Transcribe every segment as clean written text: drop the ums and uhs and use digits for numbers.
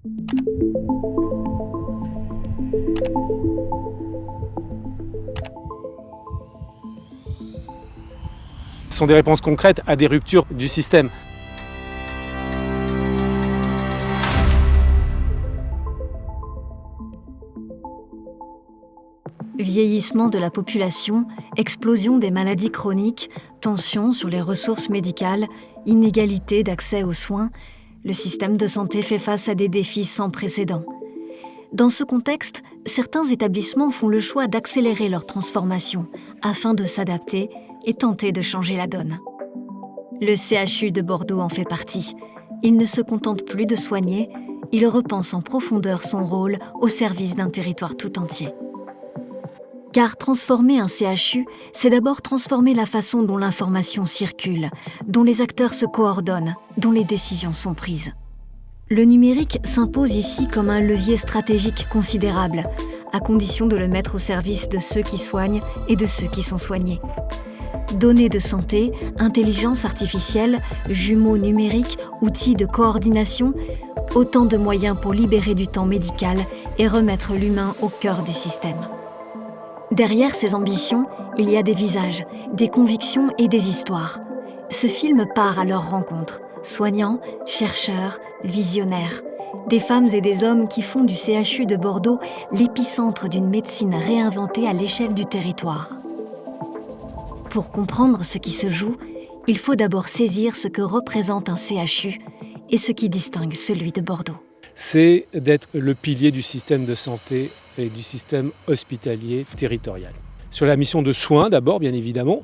Ce sont des réponses concrètes à des ruptures du système. Vieillissement de la population, explosion des maladies chroniques, tensions sur les ressources médicales, inégalité d'accès aux soins, le système de santé fait face à des défis sans précédent. Dans ce contexte, certains établissements font le choix d'accélérer leur transformation afin de s'adapter et tenter de changer la donne. Le CHU de Bordeaux en fait partie. Il ne se contente plus de soigner, il repense en profondeur son rôle au service d'un territoire tout entier. Car transformer un CHU, c'est d'abord transformer la façon dont l'information circule, dont les acteurs se coordonnent, dont les décisions sont prises. Le numérique s'impose ici comme un levier stratégique considérable, à condition de le mettre au service de ceux qui soignent et de ceux qui sont soignés. Données de santé, intelligence artificielle, jumeaux numériques, outils de coordination, autant de moyens pour libérer du temps médical et remettre l'humain au cœur du système. Derrière ces ambitions, il y a des visages, des convictions et des histoires. Ce film part à leur rencontre, soignants, chercheurs, visionnaires. Des femmes et des hommes qui font du CHU de Bordeaux l'épicentre d'une médecine réinventée à l'échelle du territoire. Pour comprendre ce qui se joue, il faut d'abord saisir ce que représente un CHU et ce qui distingue celui de Bordeaux. C'est d'être le pilier du système de santé et du système hospitalier territorial. Sur la mission de soins d'abord, bien évidemment,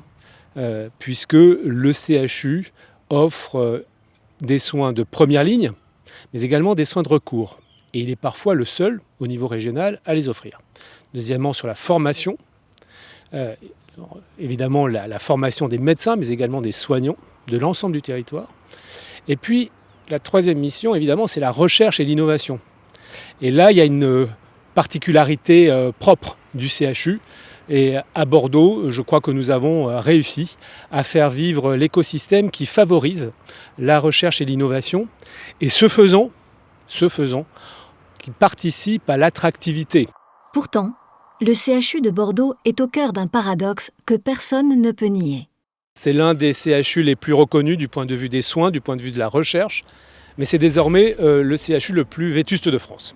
puisque le CHU offre des soins de première ligne, mais également des soins de recours. Et il est parfois le seul, au niveau régional, à les offrir. Deuxièmement, sur la formation, évidemment la formation des médecins, mais également des soignants de l'ensemble du territoire. Et puis, la troisième mission, évidemment, c'est la recherche et l'innovation. Et là, il y a une particularité propre du CHU. Et à Bordeaux, je crois que nous avons réussi à faire vivre l'écosystème qui favorise la recherche et l'innovation. Et ce faisant, qui participe à l'attractivité. Pourtant, le CHU de Bordeaux est au cœur d'un paradoxe que personne ne peut nier. C'est l'un des CHU les plus reconnus du point de vue des soins, du point de vue de la recherche, mais c'est désormais le CHU le plus vétuste de France.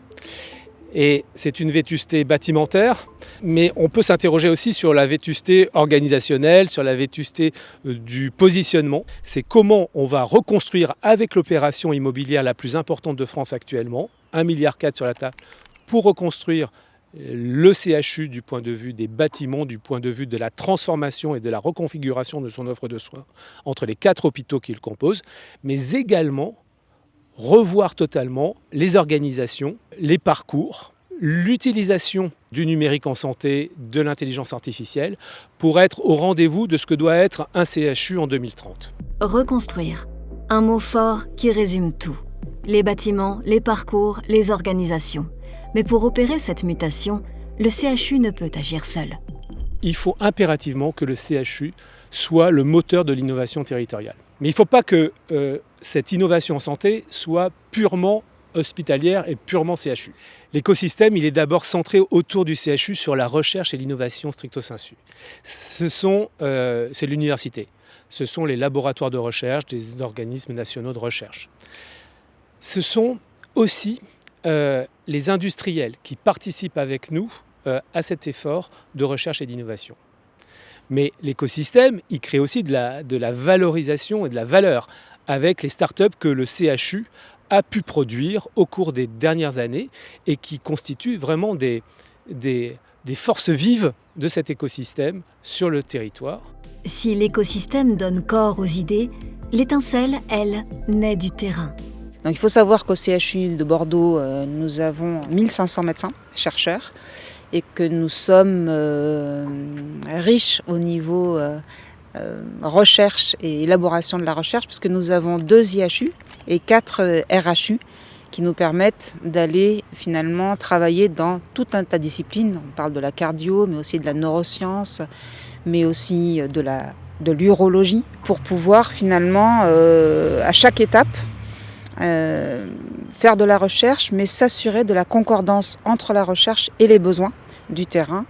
Et c'est une vétusté bâtimentaire, mais on peut s'interroger aussi sur la vétusté organisationnelle, sur la vétusté du positionnement. C'est comment on va reconstruire avec l'opération immobilière la plus importante de France actuellement, 1,4 milliard sur la table, pour reconstruire le CHU du point de vue des bâtiments, du point de vue de la transformation et de la reconfiguration de son offre de soins entre les 4 hôpitaux qui le composent, mais également revoir totalement les organisations, les parcours, l'utilisation du numérique en santé, de l'intelligence artificielle, pour être au rendez-vous de ce que doit être un CHU en 2030. Reconstruire, un mot fort qui résume tout. Les bâtiments, les parcours, les organisations. Mais pour opérer cette mutation, le CHU ne peut agir seul. Il faut impérativement que le CHU soit le moteur de l'innovation territoriale. Mais il ne faut pas que cette innovation en santé soit purement hospitalière et purement CHU. L'écosystème, il est d'abord centré autour du CHU sur la recherche et l'innovation stricto sensu. C'est l'université, ce sont les laboratoires de recherche, des organismes nationaux de recherche. Ce sont aussi les industriels qui participent avec nous à cet effort de recherche et d'innovation. Mais l'écosystème, il crée aussi de la valorisation et de la valeur avec les startups que le CHU a pu produire au cours des dernières années et qui constituent vraiment des forces vives de cet écosystème sur le territoire. Si l'écosystème donne corps aux idées, l'étincelle, elle, naît du terrain. Donc il faut savoir qu'au CHU de Bordeaux, nous avons 1500 médecins, chercheurs, et que nous sommes riches au niveau recherche et élaboration de la recherche, puisque nous avons 2 IHU et 4 RHU qui nous permettent d'aller finalement travailler dans tout un tas de disciplines. On parle de la cardio, mais aussi de la neuroscience, mais aussi de l'urologie, pour pouvoir finalement, à chaque étape, faire de la recherche, mais s'assurer de la concordance entre la recherche et les besoins du terrain.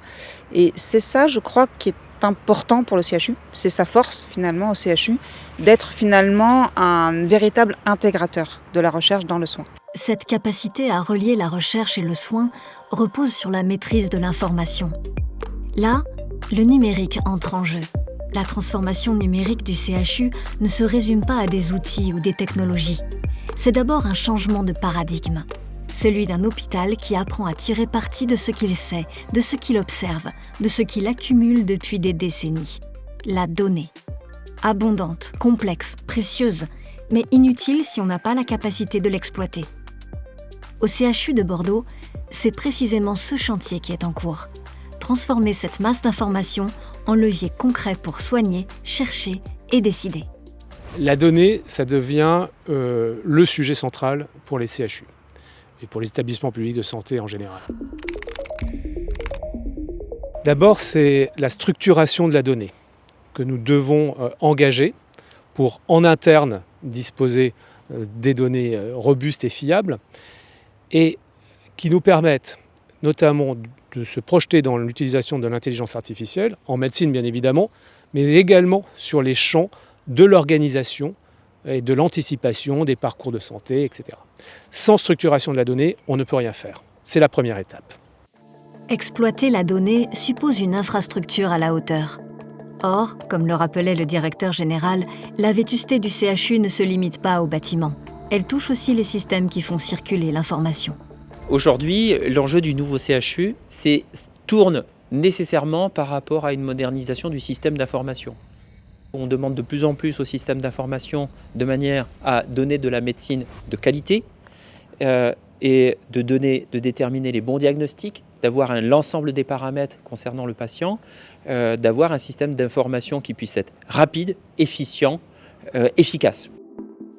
Et c'est ça, je crois, qui est important pour le CHU. C'est sa force, finalement, au CHU, d'être finalement un véritable intégrateur de la recherche dans le soin. Cette capacité à relier la recherche et le soin repose sur la maîtrise de l'information. Là, le numérique entre en jeu. La transformation numérique du CHU ne se résume pas à des outils ou des technologies. C'est d'abord un changement de paradigme. Celui d'un hôpital qui apprend à tirer parti de ce qu'il sait, de ce qu'il observe, de ce qu'il accumule depuis des décennies. La donnée. Abondante, complexe, précieuse, mais inutile si on n'a pas la capacité de l'exploiter. Au CHU de Bordeaux, c'est précisément ce chantier qui est en cours. Transformer cette masse d'informations en levier concret pour soigner, chercher et décider. La donnée, ça devient le sujet central pour les CHU et pour les établissements publics de santé en général. D'abord, c'est la structuration de la donnée que nous devons engager pour, en interne, disposer des données robustes et fiables et qui nous permettent notamment de se projeter dans l'utilisation de l'intelligence artificielle, en médecine bien évidemment, mais également sur les champs de l'organisation et de l'anticipation des parcours de santé, etc. Sans structuration de la donnée, on ne peut rien faire. C'est la première étape. Exploiter la donnée suppose une infrastructure à la hauteur. Or, comme le rappelait le directeur général, la vétusté du CHU ne se limite pas aux bâtiments. Elle touche aussi les systèmes qui font circuler l'information. Aujourd'hui, l'enjeu du nouveau CHU tourne nécessairement par rapport à une modernisation du système d'information. On demande de plus en plus au système d'information de manière à donner de la médecine de qualité et de déterminer les bons diagnostics, d'avoir l'ensemble des paramètres concernant le patient, d'avoir un système d'information qui puisse être rapide, efficient, efficace.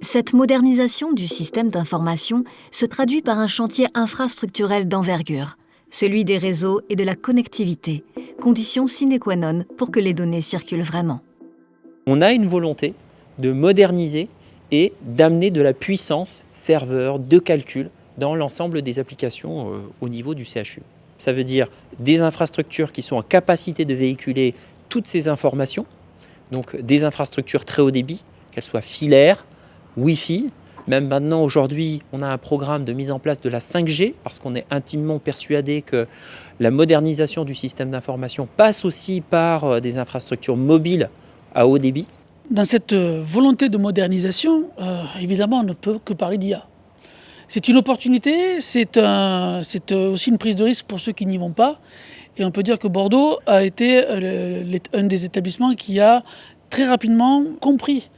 Cette modernisation du système d'information se traduit par un chantier infrastructurel d'envergure, celui des réseaux et de la connectivité, condition sine qua non pour que les données circulent vraiment. On a une volonté de moderniser et d'amener de la puissance serveur de calcul dans l'ensemble des applications au niveau du CHU. Ça veut dire des infrastructures qui sont en capacité de véhiculer toutes ces informations, donc des infrastructures très haut débit, qu'elles soient filaires, Wi-Fi. Même maintenant, aujourd'hui, on a un programme de mise en place de la 5G parce qu'on est intimement persuadé que la modernisation du système d'information passe aussi par des infrastructures mobiles à haut débit. Dans cette volonté de modernisation, évidemment, on ne peut que parler d'IA. C'est une opportunité, c'est aussi une prise de risque pour ceux qui n'y vont pas. Et on peut dire que Bordeaux a été un des établissements qui a très rapidement compris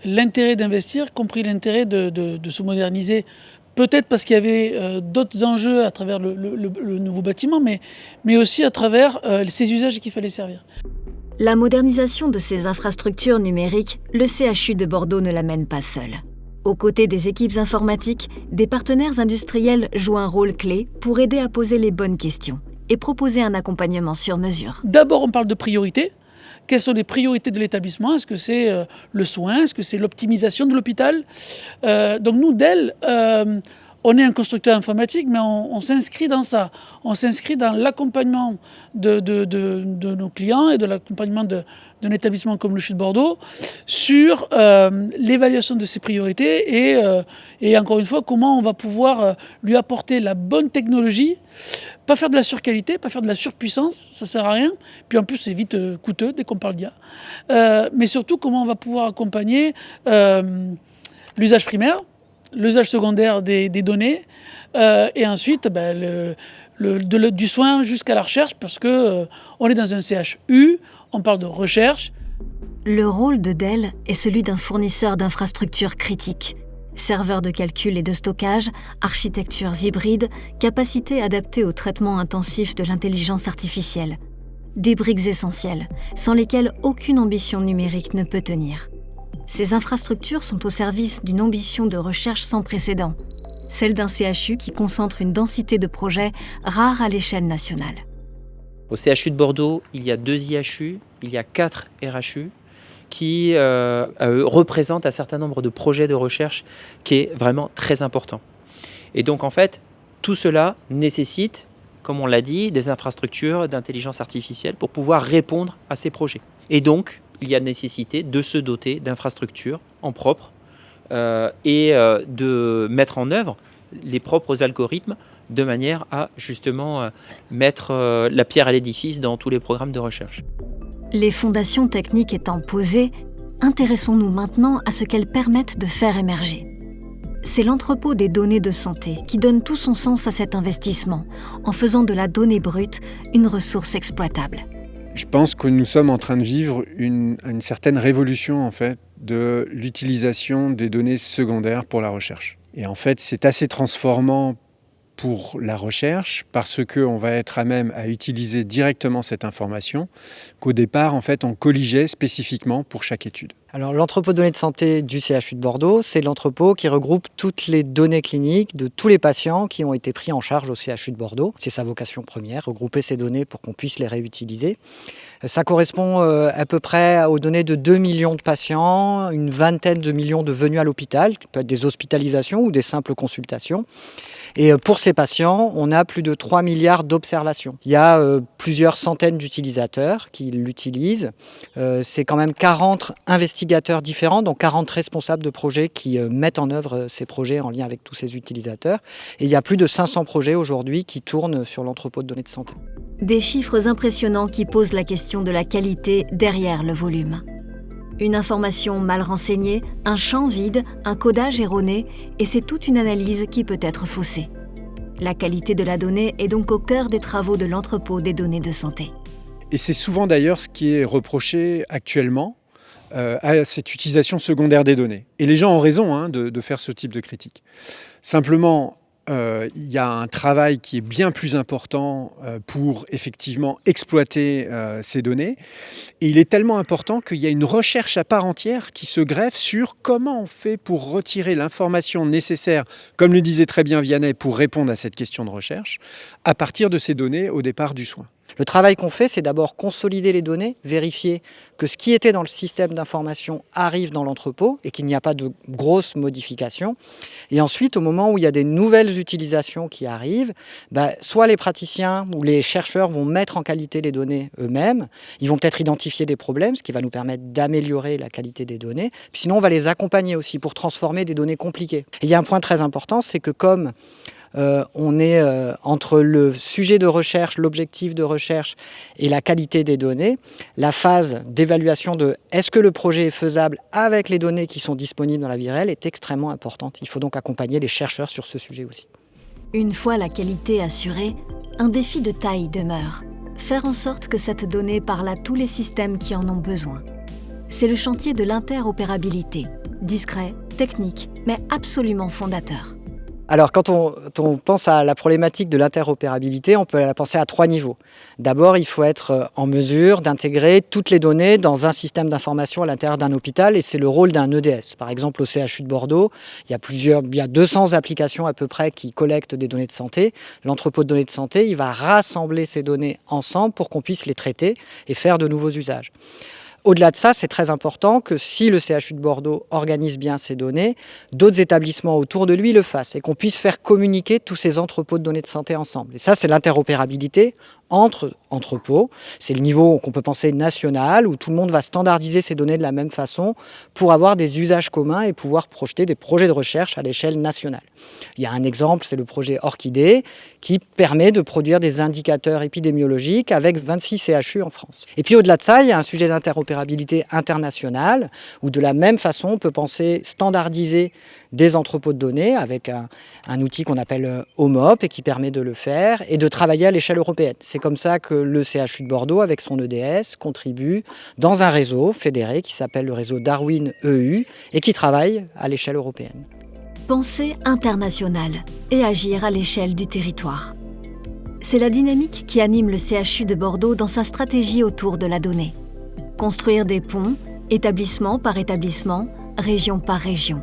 l'intérêt d'investir, compris l'intérêt de se moderniser, peut-être parce qu'il y avait d'autres enjeux à travers le nouveau bâtiment, mais aussi à travers ces usages qu'il fallait servir. La modernisation de ces infrastructures numériques, le CHU de Bordeaux ne la mène pas seul. Aux côtés des équipes informatiques, des partenaires industriels jouent un rôle clé pour aider à poser les bonnes questions et proposer un accompagnement sur mesure. D'abord, on parle de priorités. Quelles sont les priorités de l'établissement? Est-ce que c'est le soin? Est-ce que c'est l'optimisation de l'hôpital? Donc nous, Dell, on est un constructeur informatique, mais on s'inscrit dans ça. On s'inscrit dans l'accompagnement de nos clients et de l'accompagnement d'un établissement comme le CHU de Bordeaux sur l'évaluation de ses priorités et encore une fois, comment on va pouvoir lui apporter la bonne technologie. Pas faire de la surqualité, pas faire de la surpuissance, ça sert à rien. Puis en plus, c'est vite coûteux dès qu'on parle d'IA. Mais surtout, comment on va pouvoir accompagner l'usage primaire, l'usage secondaire des données, et ensuite du soin jusqu'à la recherche, parce qu'on est dans un CHU, on parle de recherche. Le rôle de Dell est celui d'un fournisseur d'infrastructures critiques. Serveurs de calcul et de stockage, architectures hybrides, capacités adaptées au traitement intensif de l'intelligence artificielle. Des briques essentielles, sans lesquelles aucune ambition numérique ne peut tenir. Ces infrastructures sont au service d'une ambition de recherche sans précédent, celle d'un CHU qui concentre une densité de projets rare à l'échelle nationale. Au CHU de Bordeaux, il y a 2 IHU, il y a 4 RHU qui représentent un certain nombre de projets de recherche qui est vraiment très important. Et donc en fait, tout cela nécessite, comme on l'a dit, des infrastructures d'intelligence artificielle pour pouvoir répondre à ces projets. Et donc, il y a nécessité de se doter d'infrastructures en propre et de mettre en œuvre les propres algorithmes de manière à justement mettre la pierre à l'édifice dans tous les programmes de recherche. Les fondations techniques étant posées, intéressons-nous maintenant à ce qu'elles permettent de faire émerger. C'est l'entrepôt des données de santé qui donne tout son sens à cet investissement, en faisant de la donnée brute une ressource exploitable. Je pense que nous sommes en train de vivre une certaine révolution en fait, de l'utilisation des données secondaires pour la recherche. Et en fait, c'est assez transformant pour la recherche parce qu'on va être à même à utiliser directement cette information qu'au départ, en fait, on colligeait spécifiquement pour chaque étude. Alors, l'entrepôt de données de santé du CHU de Bordeaux, c'est l'entrepôt qui regroupe toutes les données cliniques de tous les patients qui ont été pris en charge au CHU de Bordeaux. C'est sa vocation première, regrouper ces données pour qu'on puisse les réutiliser. Ça correspond à peu près aux données de 2 millions de patients, une vingtaine de millions de venues à l'hôpital, qui peuvent être des hospitalisations ou des simples consultations. Et pour ces patients, on a plus de 3 milliards d'observations. Il y a plusieurs centaines d'utilisateurs qui l'utilisent. C'est quand même 40 investigateurs différents, donc 40 responsables de projets qui mettent en œuvre ces projets en lien avec tous ces utilisateurs. Et il y a plus de 500 projets aujourd'hui qui tournent sur l'entrepôt de données de santé. Des chiffres impressionnants qui posent la question de la qualité derrière le volume. Une information mal renseignée, un champ vide, un codage erroné, et c'est toute une analyse qui peut être faussée. La qualité de la donnée est donc au cœur des travaux de l'entrepôt des données de santé. Et c'est souvent d'ailleurs ce qui est reproché actuellement à cette utilisation secondaire des données. Et les gens ont raison de faire ce type de critique. Simplement, il y a un travail qui est bien plus important pour effectivement exploiter ces données. Et il est tellement important qu'il y a une recherche à part entière qui se greffe sur comment on fait pour retirer l'information nécessaire, comme le disait très bien Vianney, pour répondre à cette question de recherche, à partir de ces données au départ du soin. Le travail qu'on fait, c'est d'abord consolider les données, vérifier que ce qui était dans le système d'information arrive dans l'entrepôt et qu'il n'y a pas de grosses modifications. Et ensuite, au moment où il y a des nouvelles utilisations qui arrivent, soit les praticiens ou les chercheurs vont mettre en qualité les données eux-mêmes, ils vont peut-être identifier des problèmes, ce qui va nous permettre d'améliorer la qualité des données. Puis sinon, on va les accompagner aussi pour transformer des données compliquées. Et il y a un point très important, c'est que comme on est entre le sujet de recherche, l'objectif de recherche et la qualité des données. La phase d'évaluation de est-ce que le projet est faisable avec les données qui sont disponibles dans la vie réelle est extrêmement importante. Il faut donc accompagner les chercheurs sur ce sujet aussi. Une fois la qualité assurée, un défi de taille demeure. Faire en sorte que cette donnée parle à tous les systèmes qui en ont besoin. C'est le chantier de l'interopérabilité. Discret, technique, mais absolument fondateur. Alors, quand on pense à la problématique de l'interopérabilité, on peut la penser à 3 niveaux. D'abord, il faut être en mesure d'intégrer toutes les données dans un système d'information à l'intérieur d'un hôpital, et c'est le rôle d'un EDS. Par exemple, au CHU de Bordeaux, il y a 200 applications à peu près qui collectent des données de santé. L'entrepôt de données de santé, il va rassembler ces données ensemble pour qu'on puisse les traiter et faire de nouveaux usages. Au-delà de ça, c'est très important que si le CHU de Bordeaux organise bien ces données, d'autres établissements autour de lui le fassent et qu'on puisse faire communiquer tous ces entrepôts de données de santé ensemble. Et ça, c'est l'interopérabilité entre entrepôts. C'est le niveau qu'on peut penser national, où tout le monde va standardiser ces données de la même façon pour avoir des usages communs et pouvoir projeter des projets de recherche à l'échelle nationale. Il y a un exemple, c'est le projet Orchidée, qui permet de produire des indicateurs épidémiologiques avec 26 CHU en France. Et puis au-delà de ça, il y a un sujet d'interopérabilité internationale, où de la même façon, on peut penser standardiser des entrepôts de données avec un outil qu'on appelle OMOP et qui permet de le faire et de travailler à l'échelle européenne. C'est comme ça que le CHU de Bordeaux, avec son EDS, contribue dans un réseau fédéré qui s'appelle le réseau Darwin EU et qui travaille à l'échelle européenne. Penser international et agir à l'échelle du territoire. C'est la dynamique qui anime le CHU de Bordeaux dans sa stratégie autour de la donnée. Construire des ponts, établissement par établissement, région par région.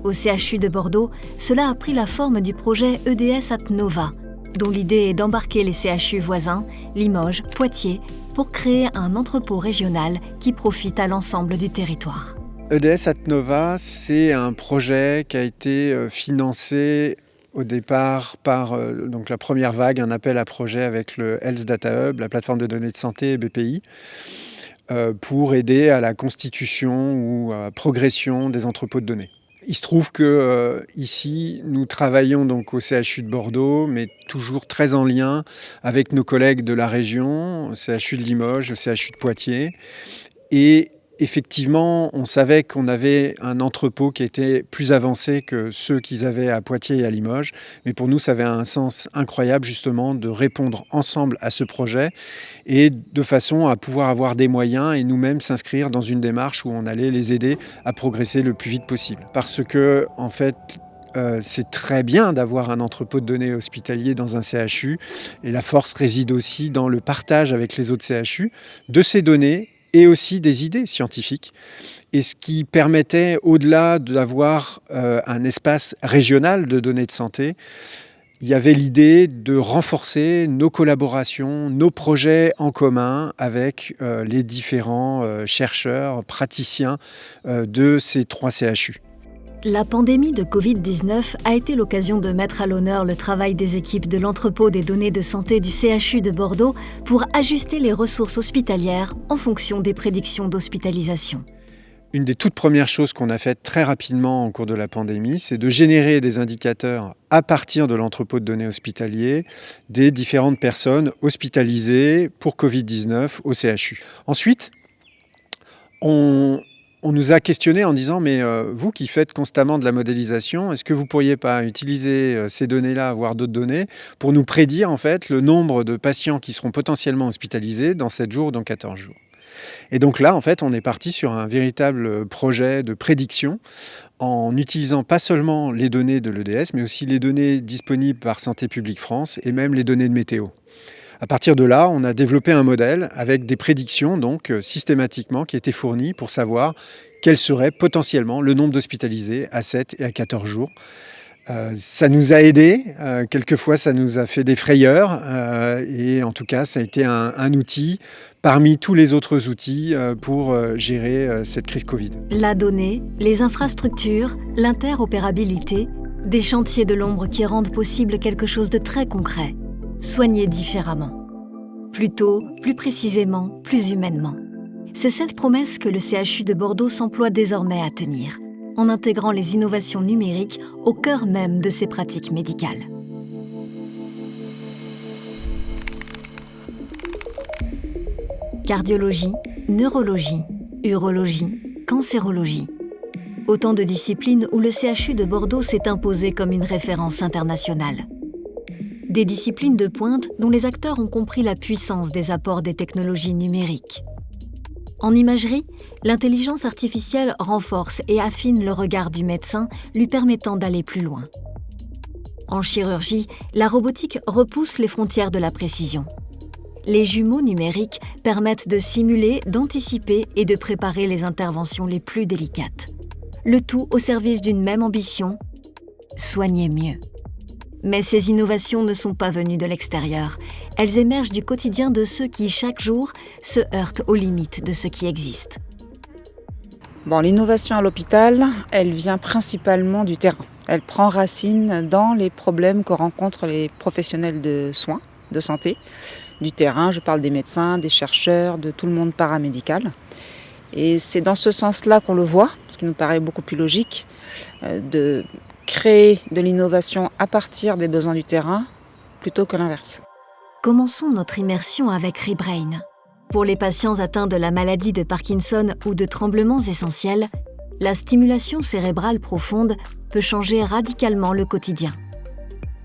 Au CHU de Bordeaux, cela a pris la forme du projet EDS Atnova, dont l'idée est d'embarquer les CHU voisins, Limoges, Poitiers, pour créer un entrepôt régional qui profite à l'ensemble du territoire. EDS Atnova, c'est un projet qui a été financé au départ par donc la première vague, un appel à projet avec le Health Data Hub, la plateforme de données de santé et BPI, pour aider à la constitution ou à la progression des entrepôts de données. Il se trouve que ici, nous travaillons donc au CHU de Bordeaux, mais toujours très en lien avec nos collègues de la région, au CHU de Limoges, au CHU de Poitiers. Et effectivement, on savait qu'on avait un entrepôt qui était plus avancé que ceux qu'ils avaient à Poitiers et à Limoges. Mais pour nous, ça avait un sens incroyable justement de répondre ensemble à ce projet et de façon à pouvoir avoir des moyens et nous-mêmes s'inscrire dans une démarche où on allait les aider à progresser le plus vite possible. Parce que, en fait, c'est très bien d'avoir un entrepôt de données hospitalier dans un CHU. Et la force réside aussi dans le partage avec les autres CHU de ces données et aussi des idées scientifiques. Et ce qui permettait, au-delà d'avoir un espace régional de données de santé, il y avait l'idée de renforcer nos collaborations, nos projets en commun avec les différents chercheurs, praticiens de ces 3 CHU. La pandémie de Covid-19 a été l'occasion de mettre à l'honneur le travail des équipes de l'entrepôt des données de santé du CHU de Bordeaux pour ajuster les ressources hospitalières en fonction des prédictions d'hospitalisation. Une des toutes premières choses qu'on a faites très rapidement au cours de la pandémie, c'est de générer des indicateurs à partir de l'entrepôt de données hospitalier des différentes personnes hospitalisées pour Covid-19 au CHU. Ensuite, on nous a questionné en disant « mais vous qui faites constamment de la modélisation, est-ce que vous ne pourriez pas utiliser ces données-là, voire d'autres données, pour nous prédire en fait le nombre de patients qui seront potentiellement hospitalisés dans 7 jours ou dans 14 jours ?» Et donc là, en fait, on est parti sur un véritable projet de prédiction en utilisant pas seulement les données de l'EDS, mais aussi les données disponibles par Santé publique France et même les données de météo. À partir de là, on a développé un modèle avec des prédictions donc systématiquement qui étaient fournies pour savoir quel serait potentiellement le nombre d'hospitalisés à 7 et à 14 jours. Ça nous a aidés, quelquefois ça nous a fait des frayeurs et en tout cas ça a été un outil parmi tous les autres outils pour gérer cette crise Covid. La donnée, les infrastructures, l'interopérabilité, des chantiers de l'ombre qui rendent possible quelque chose de très concret. Soigner différemment. Plus tôt, plus précisément, plus humainement. C'est cette promesse que le CHU de Bordeaux s'emploie désormais à tenir, en intégrant les innovations numériques au cœur même de ses pratiques médicales. Cardiologie, neurologie, urologie, cancérologie. Autant de disciplines où le CHU de Bordeaux s'est imposé comme une référence internationale. Des disciplines de pointe dont les acteurs ont compris la puissance des apports des technologies numériques. En imagerie, l'intelligence artificielle renforce et affine le regard du médecin, lui permettant d'aller plus loin. En chirurgie, la robotique repousse les frontières de la précision. Les jumeaux numériques permettent de simuler, d'anticiper et de préparer les interventions les plus délicates. Le tout au service d'une même ambition, soigner mieux. Mais ces innovations ne sont pas venues de l'extérieur. Elles émergent du quotidien de ceux qui, chaque jour, se heurtent aux limites de ce qui existe. L'innovation à l'hôpital, elle vient principalement du terrain. Elle prend racine dans les problèmes que rencontrent les professionnels de soins, de santé. Du terrain, je parle des médecins, des chercheurs, de tout le monde paramédical. Et c'est dans ce sens-là qu'on le voit, ce qui nous paraît beaucoup plus logique, de créer de l'innovation à partir des besoins du terrain plutôt que l'inverse. Commençons notre immersion avec ReBrain. Pour les patients atteints de la maladie de Parkinson ou de tremblements essentiels, la stimulation cérébrale profonde peut changer radicalement le quotidien.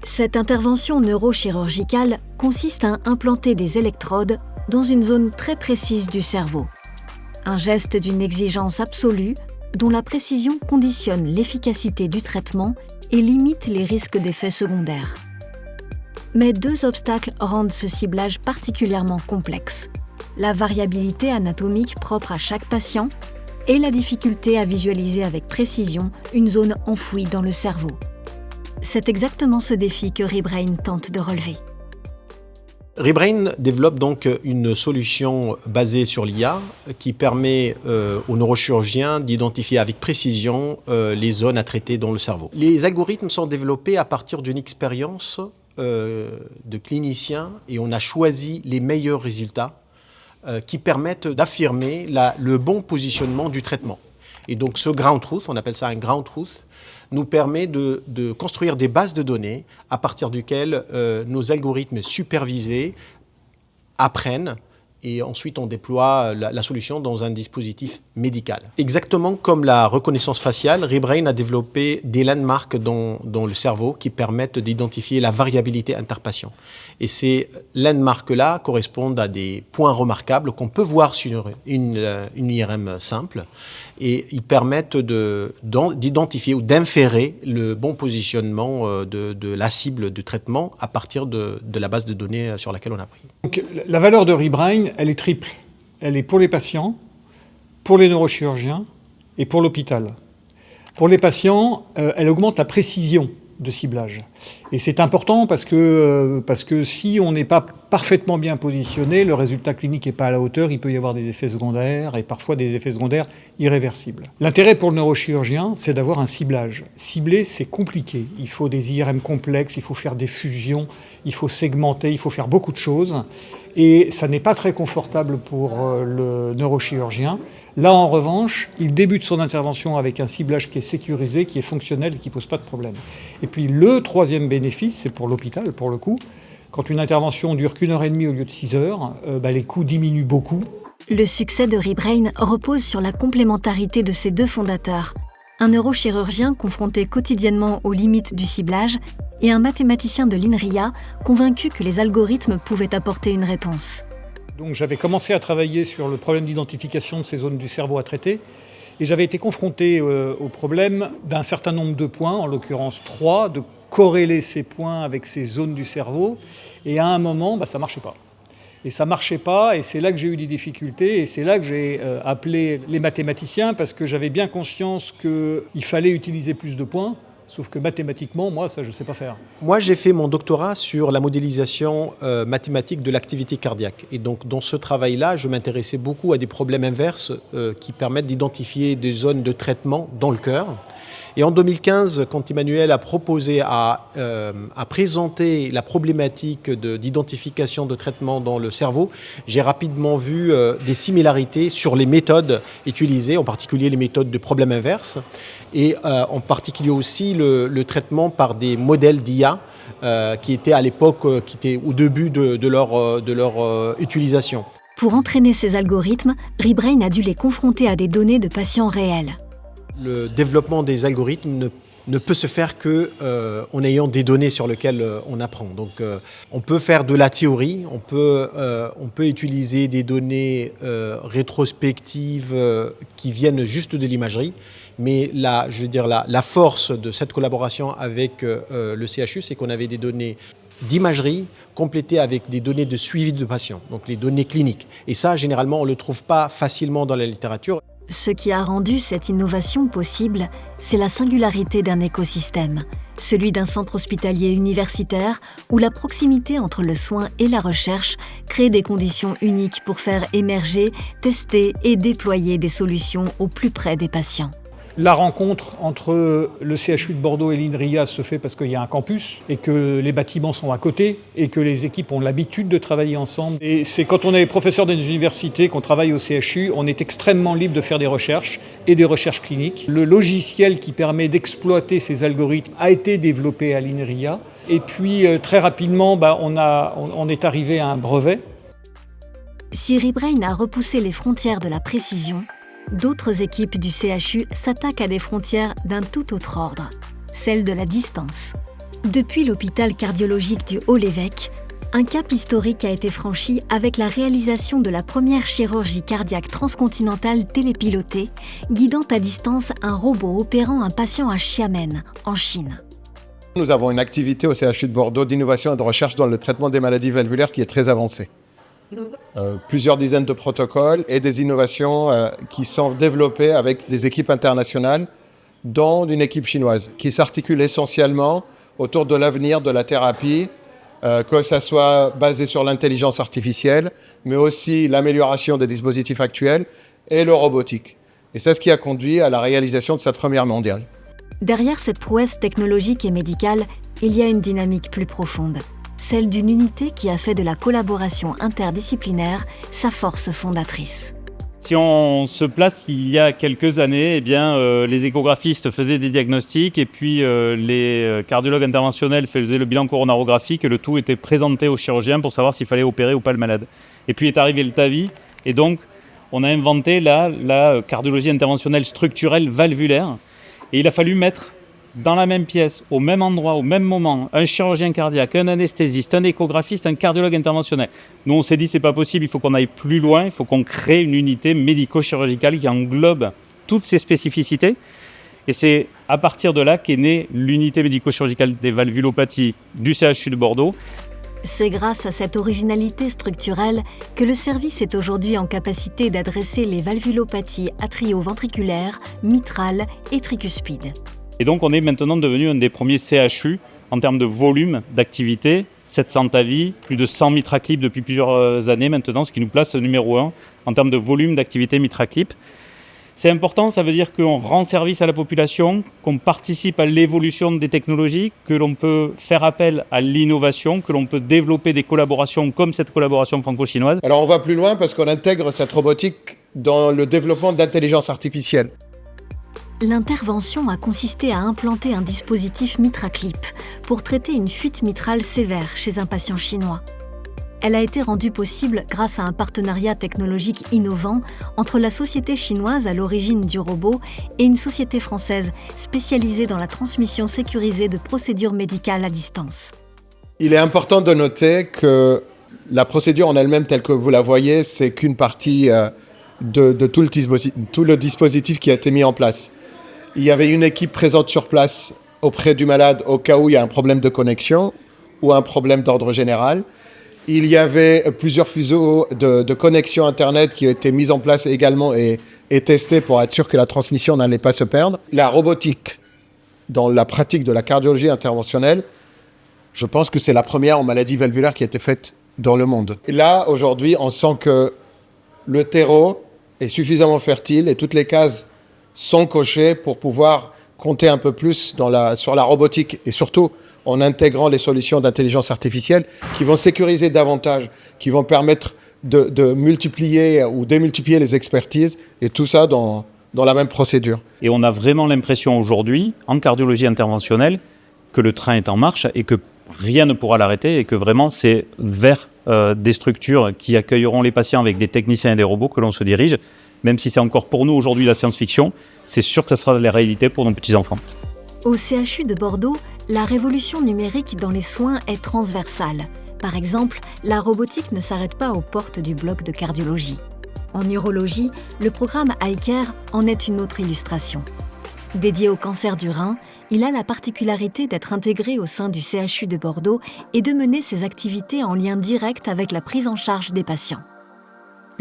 Cette intervention neurochirurgicale consiste à implanter des électrodes dans une zone très précise du cerveau. Un geste d'une exigence absolue dont la précision conditionne l'efficacité du traitement et limite les risques d'effets secondaires. Mais 2 obstacles rendent ce ciblage particulièrement complexe. La variabilité anatomique propre à chaque patient et la difficulté à visualiser avec précision une zone enfouie dans le cerveau. C'est exactement ce défi que ReBrain tente de relever. ReBrain développe donc une solution basée sur l'IA qui permet aux neurochirurgiens d'identifier avec précision les zones à traiter dans le cerveau. Les algorithmes sont développés à partir d'une expérience de cliniciens et on a choisi les meilleurs résultats qui permettent d'affirmer le bon positionnement du traitement. Et donc ce ground truth, on appelle ça un ground truth, nous permet de construire des bases de données à partir duquel nos algorithmes supervisés apprennent et ensuite on déploie la solution dans un dispositif médical. Exactement comme la reconnaissance faciale, ReBrain a développé des landmarks dans le cerveau qui permettent d'identifier la variabilité interpatient. Et ces landmarks-là correspondent à des points remarquables qu'on peut voir sur une IRM simple et ils permettent d'identifier ou d'inférer le bon positionnement de la cible du traitement à partir de la base de données sur laquelle on a pris. Donc, la valeur de ReBrain, elle est triple. Elle est pour les patients, pour les neurochirurgiens et pour l'hôpital. Pour les patients, elle augmente la précision de ciblage. Et c'est important parce que si on n'est pas parfaitement bien positionné, le résultat clinique n'est pas à la hauteur, il peut y avoir des effets secondaires et parfois des effets secondaires irréversibles. L'intérêt pour le neurochirurgien, c'est d'avoir un ciblage. Cibler, c'est compliqué. Il faut des IRM complexes, il faut faire des fusions, il faut segmenter, il faut faire beaucoup de choses. Et ça n'est pas très confortable pour le neurochirurgien. Là, en revanche, il débute son intervention avec un ciblage qui est sécurisé, qui est fonctionnel et qui ne pose pas de problème. Et puis le troisième bénéfice, c'est pour l'hôpital, pour le coup. Quand une intervention dure qu'1 heure et demie au lieu de 6 heures, les coûts diminuent beaucoup. Le succès de ReBrain repose sur la complémentarité de ses deux fondateurs. Un neurochirurgien confronté quotidiennement aux limites du ciblage et un mathématicien de l'INRIA convaincu que les algorithmes pouvaient apporter une réponse. Donc j'avais commencé à travailler sur le problème d'identification de ces zones du cerveau à traiter et j'avais été confronté au problème d'un certain nombre de points, en l'occurrence 3, de corréler ces points avec ces zones du cerveau et à un moment, ça ne marchait pas. Et ça ne marchait pas et c'est là que j'ai eu des difficultés et c'est là que j'ai appelé les mathématiciens parce que j'avais bien conscience qu'il fallait utiliser plus de points. Sauf que mathématiquement, moi, ça, je ne sais pas faire. Moi, j'ai fait mon doctorat sur la modélisation mathématique de l'activité cardiaque. Et donc, dans ce travail-là, je m'intéressais beaucoup à des problèmes inverses qui permettent d'identifier des zones de traitement dans le cœur. Et en 2015, quand Emmanuel a proposé à présenter la problématique d'identification de traitement dans le cerveau, j'ai rapidement vu des similarités sur les méthodes utilisées, en particulier les méthodes de problème inverse, et en particulier aussi le traitement par des modèles d'IA qui étaient à l'époque, qui étaient au début de leur utilisation. Pour entraîner ces algorithmes, ReBrain a dû les confronter à des données de patients réels. Le développement des algorithmes ne peut se faire qu'en ayant des données sur lesquelles on apprend. Donc on peut faire de la théorie, on peut utiliser des données rétrospectives qui viennent juste de l'imagerie, mais la force de cette collaboration avec le CHU, c'est qu'on avait des données d'imagerie complétées avec des données de suivi de patients, donc les données cliniques. Et ça, généralement, on ne le trouve pas facilement dans la littérature. Ce qui a rendu cette innovation possible, c'est la singularité d'un écosystème, celui d'un centre hospitalier universitaire où la proximité entre le soin et la recherche crée des conditions uniques pour faire émerger, tester et déployer des solutions au plus près des patients. La rencontre entre le CHU de Bordeaux et l'INRIA se fait parce qu'il y a un campus et que les bâtiments sont à côté et que les équipes ont l'habitude de travailler ensemble. Et c'est quand on est professeur dans une université, qu'on travaille au CHU, on est extrêmement libre de faire des recherches et des recherches cliniques. Le logiciel qui permet d'exploiter ces algorithmes a été développé à l'INRIA. Et puis très rapidement, on est arrivé à un brevet. Si ReBrain a repoussé les frontières de la précision, d'autres équipes du CHU s'attaquent à des frontières d'un tout autre ordre, celle de la distance. Depuis l'hôpital cardiologique du Haut-l'Évêque, un cap historique a été franchi avec la réalisation de la première chirurgie cardiaque transcontinentale télépilotée, guidant à distance un robot opérant un patient à Xiamen, en Chine. Nous avons une activité au CHU de Bordeaux d'innovation et de recherche dans le traitement des maladies valvulaires qui est très avancée. Plusieurs dizaines de protocoles et des innovations qui sont développées avec des équipes internationales, dont une équipe chinoise, qui s'articule essentiellement autour de l'avenir de la thérapie que ça soit basé sur l'intelligence artificielle, mais aussi l'amélioration des dispositifs actuels et le robotique. Et c'est ce qui a conduit à la réalisation de cette première mondiale. Derrière cette prouesse technologique et médicale, il y a une dynamique plus profonde, celle d'une unité qui a fait de la collaboration interdisciplinaire sa force fondatrice. Si on se place il y a quelques années, eh bien, les échographistes faisaient des diagnostics et puis les cardiologues interventionnels faisaient le bilan coronarographique et le tout était présenté au chirurgien pour savoir s'il fallait opérer ou pas le malade. Et puis est arrivé le TAVI et donc on a inventé la cardiologie interventionnelle structurelle valvulaire et il a fallu mettre dans la même pièce, au même endroit, au même moment, un chirurgien cardiaque, un anesthésiste, un échographiste, un cardiologue interventionnel. Nous, on s'est dit, c'est pas possible, il faut qu'on aille plus loin, il faut qu'on crée une unité médico-chirurgicale qui englobe toutes ces spécificités. Et c'est à partir de là qu'est née l'unité médico-chirurgicale des valvulopathies du CHU de Bordeaux. C'est grâce à cette originalité structurelle que le service est aujourd'hui en capacité d'adresser les valvulopathies atrioventriculaires, mitrales et tricuspides. Et donc, on est maintenant devenu un des premiers CHU en termes de volume d'activité. 700 TAVI, plus de 100 MitraClip depuis plusieurs années maintenant, ce qui nous place numéro 1 en termes de volume d'activité MitraClip. C'est important, ça veut dire qu'on rend service à la population, qu'on participe à l'évolution des technologies, que l'on peut faire appel à l'innovation, que l'on peut développer des collaborations comme cette collaboration franco-chinoise. Alors on va plus loin parce qu'on intègre cette robotique dans le développement de l'intelligence artificielle. L'intervention a consisté à implanter un dispositif MitraClip pour traiter une fuite mitrale sévère chez un patient chinois. Elle a été rendue possible grâce à un partenariat technologique innovant entre la société chinoise à l'origine du robot et une société française spécialisée dans la transmission sécurisée de procédures médicales à distance. Il est important de noter que la procédure en elle-même, telle que vous la voyez, c'est qu'une partie de tout le dispositif qui a été mis en place. Il y avait une équipe présente sur place auprès du malade au cas où il y a un problème de connexion ou un problème d'ordre général. Il y avait plusieurs fuseaux de connexion Internet qui ont été mis en place également et testés pour être sûr que la transmission n'allait pas se perdre. La robotique dans la pratique de la cardiologie interventionnelle, je pense que c'est la première en maladie valvulaire qui a été faite dans le monde. Et là, aujourd'hui, on sent que le terreau est suffisamment fertile et toutes les cases sont cochées pour pouvoir compter un peu plus sur la robotique et surtout en intégrant les solutions d'intelligence artificielle qui vont sécuriser davantage, qui vont permettre de multiplier ou démultiplier les expertises et tout ça dans la même procédure. Et on a vraiment l'impression aujourd'hui, en cardiologie interventionnelle, que le train est en marche et que rien ne pourra l'arrêter et que vraiment c'est vers des structures qui accueilleront les patients avec des techniciens et des robots que l'on se dirige. Même si c'est encore pour nous aujourd'hui la science-fiction, c'est sûr que ça sera la réalité pour nos petits-enfants. Au CHU de Bordeaux, la révolution numérique dans les soins est transversale. Par exemple, la robotique ne s'arrête pas aux portes du bloc de cardiologie. En urologie, le programme iCare en est une autre illustration. Dédié au cancer du rein, il a la particularité d'être intégré au sein du CHU de Bordeaux et de mener ses activités en lien direct avec la prise en charge des patients.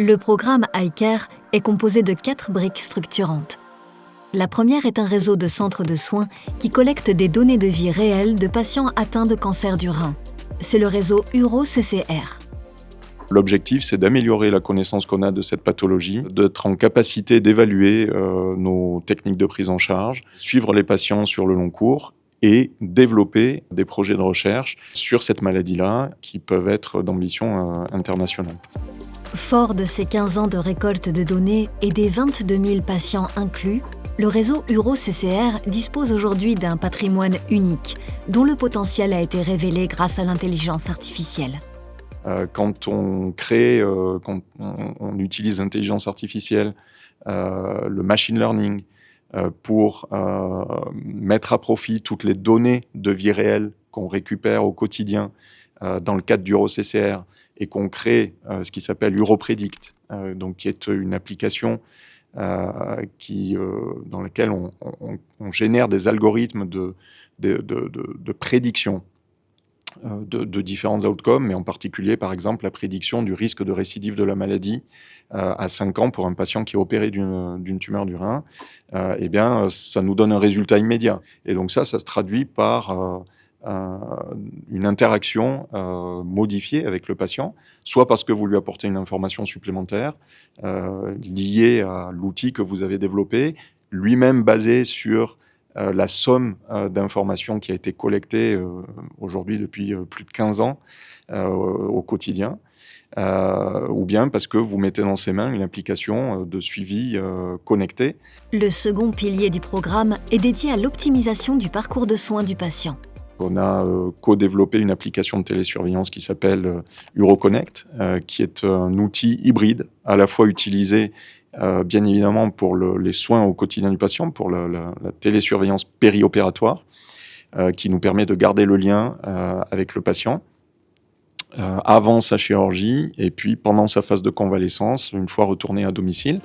Le programme iCare est composé de 4 briques structurantes. La première est un réseau de centres de soins qui collecte des données de vie réelles de patients atteints de cancer du rein. C'est le réseau URO-CCR. L'objectif, c'est d'améliorer la connaissance qu'on a de cette pathologie, d'être en capacité d'évaluer nos techniques de prise en charge, suivre les patients sur le long cours et développer des projets de recherche sur cette maladie-là qui peuvent être d'ambition internationale. Fort de ces 15 ans de récolte de données et des 22 000 patients inclus, le réseau URO-CCR dispose aujourd'hui d'un patrimoine unique, dont le potentiel a été révélé grâce à l'intelligence artificielle. Quand on utilise l'intelligence artificielle, le machine learning, pour mettre à profit toutes les données de vie réelle qu'on récupère au quotidien dans le cadre d'URO-CCR et qu'on crée ce qui s'appelle UroPredict, donc qui est une application dans laquelle on génère des algorithmes de prédiction de différents outcomes, mais en particulier, par exemple, la prédiction du risque de récidive de la maladie à 5 ans pour un patient qui est opéré d'une tumeur du rein, eh bien, ça nous donne un résultat immédiat. Et donc ça se traduit par une interaction modifiée avec le patient, soit parce que vous lui apportez une information supplémentaire liée à l'outil que vous avez développé, lui-même basé sur la somme d'informations qui a été collectée aujourd'hui depuis plus de 15 ans au quotidien, ou bien parce que vous mettez dans ses mains une application de suivi connecté. Le second pilier du programme est dédié à l'optimisation du parcours de soins du patient. On a co-développé une application de télésurveillance qui s'appelle UroConnect, qui est un outil hybride, à la fois utilisé bien évidemment pour les soins au quotidien du patient, pour la télésurveillance périopératoire, qui nous permet de garder le lien avec le patient avant sa chirurgie et puis pendant sa phase de convalescence, une fois retourné à domicile.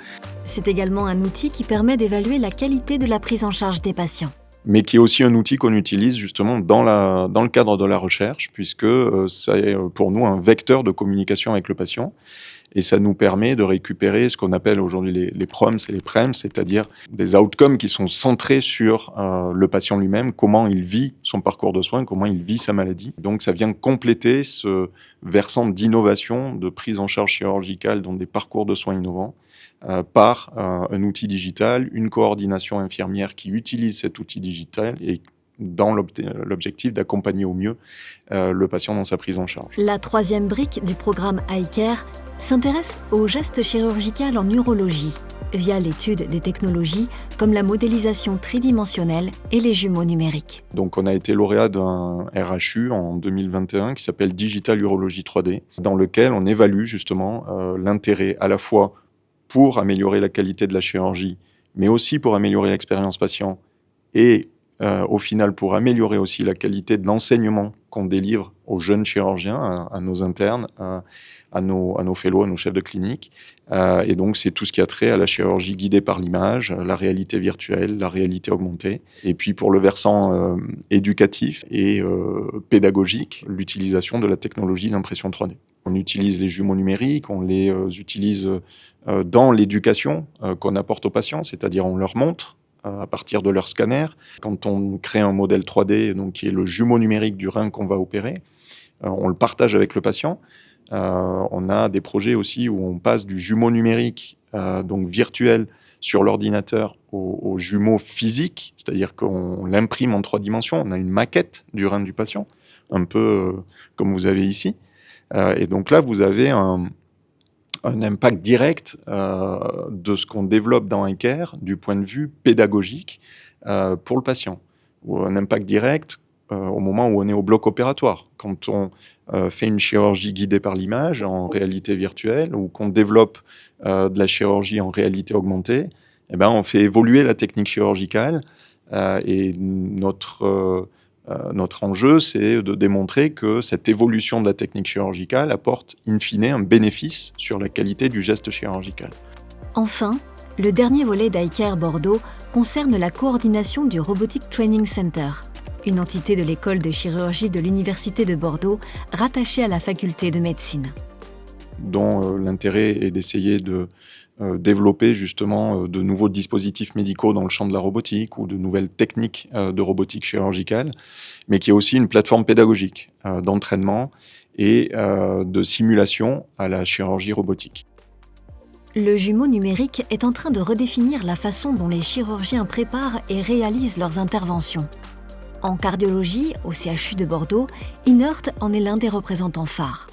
C'est également un outil qui permet d'évaluer la qualité de la prise en charge des patients. Mais qui est aussi un outil qu'on utilise justement dans le cadre de la recherche, puisque c'est pour nous un vecteur de communication avec le patient. Et ça nous permet de récupérer ce qu'on appelle aujourd'hui les PROMS et les PREMS, c'est-à-dire des outcomes qui sont centrés sur le patient lui-même, comment il vit son parcours de soins, comment il vit sa maladie. Donc ça vient compléter ce versant d'innovation, de prise en charge chirurgicale dans des parcours de soins innovants, par un outil digital, une coordination infirmière qui utilise cet outil digital et dans l'objectif d'accompagner au mieux le patient dans sa prise en charge. La troisième brique du programme iCare s'intéresse au geste chirurgical en urologie, via l'étude des technologies comme la modélisation tridimensionnelle et les jumeaux numériques. Donc on a été lauréat d'un RHU en 2021 qui s'appelle Digital Urologie 3D, dans lequel on évalue justement l'intérêt à la fois pour améliorer la qualité de la chirurgie, mais aussi pour améliorer l'expérience patient et au final pour améliorer aussi la qualité de l'enseignement qu'on délivre aux jeunes chirurgiens, à nos internes, à nos fellows, à nos chefs de clinique. Et donc c'est tout ce qui a trait à la chirurgie guidée par l'image, la réalité virtuelle, la réalité augmentée. Et puis pour le versant éducatif et pédagogique, l'utilisation de la technologie d'impression 3D. On utilise les jumeaux numériques, on les utilise dans l'éducation qu'on apporte aux patients, c'est-à-dire on leur montre à partir de leur scanner. Quand on crée un modèle 3D, donc qui est le jumeau numérique du rein qu'on va opérer, on le partage avec le patient. On a des projets aussi où on passe du jumeau numérique, donc virtuel, sur l'ordinateur au jumeau physique, c'est-à-dire qu'on l'imprime en 3 dimensions. On a une maquette du rein du patient, un peu comme vous avez ici. Et donc là, vous avez un impact direct de ce qu'on développe dans iCare du point de vue pédagogique pour le patient. Ou un impact direct au moment où on est au bloc opératoire. Quand on fait une chirurgie guidée par l'image en réalité virtuelle ou qu'on développe de la chirurgie en réalité augmentée, eh ben, on fait évoluer la technique chirurgicale et notre enjeu, c'est de démontrer que cette évolution de la technique chirurgicale apporte in fine un bénéfice sur la qualité du geste chirurgical. Enfin, le dernier volet d'iCare Bordeaux concerne la coordination du Robotic Training Center, une entité de l'école de chirurgie de l'Université de Bordeaux rattachée à la faculté de médecine. Dont l'intérêt est d'essayer de développer justement de nouveaux dispositifs médicaux dans le champ de la robotique ou de nouvelles techniques de robotique chirurgicale, mais qui est aussi une plateforme pédagogique d'entraînement et de simulation à la chirurgie robotique. Le jumeau numérique est en train de redéfinir la façon dont les chirurgiens préparent et réalisent leurs interventions. En cardiologie, au CHU de Bordeaux, Inert en est l'un des représentants phares.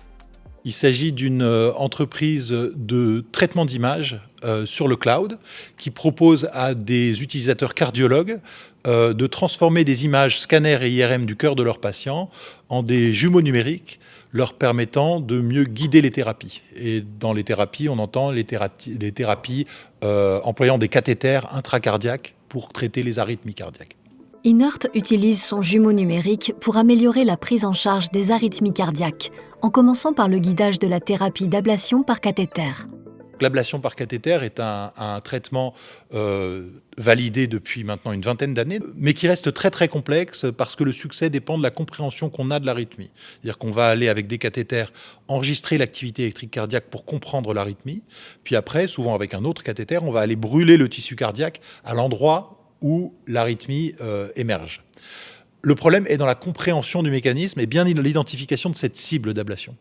Il s'agit d'une entreprise de traitement d'images sur le cloud qui propose à des utilisateurs cardiologues de transformer des images scanners et IRM du cœur de leurs patients en des jumeaux numériques leur permettant de mieux guider les thérapies. Et dans les thérapies, on entend les thérapies employant des cathéters intracardiaques pour traiter les arythmies cardiaques. Inert utilise son jumeau numérique pour améliorer la prise en charge des arythmies cardiaques, en commençant par le guidage de la thérapie d'ablation par cathéter. L'ablation par cathéter est un traitement validé depuis maintenant une vingtaine d'années, mais qui reste très très complexe parce que le succès dépend de la compréhension qu'on a de l'arythmie. C'est-à-dire qu'on va aller avec des cathéters enregistrer l'activité électrique cardiaque pour comprendre l'arythmie, puis après, souvent avec un autre cathéter, on va aller brûler le tissu cardiaque à l'endroit où l'arythmie émerge. Le problème est dans la compréhension du mécanisme et bien l'identification de cette cible d'ablation.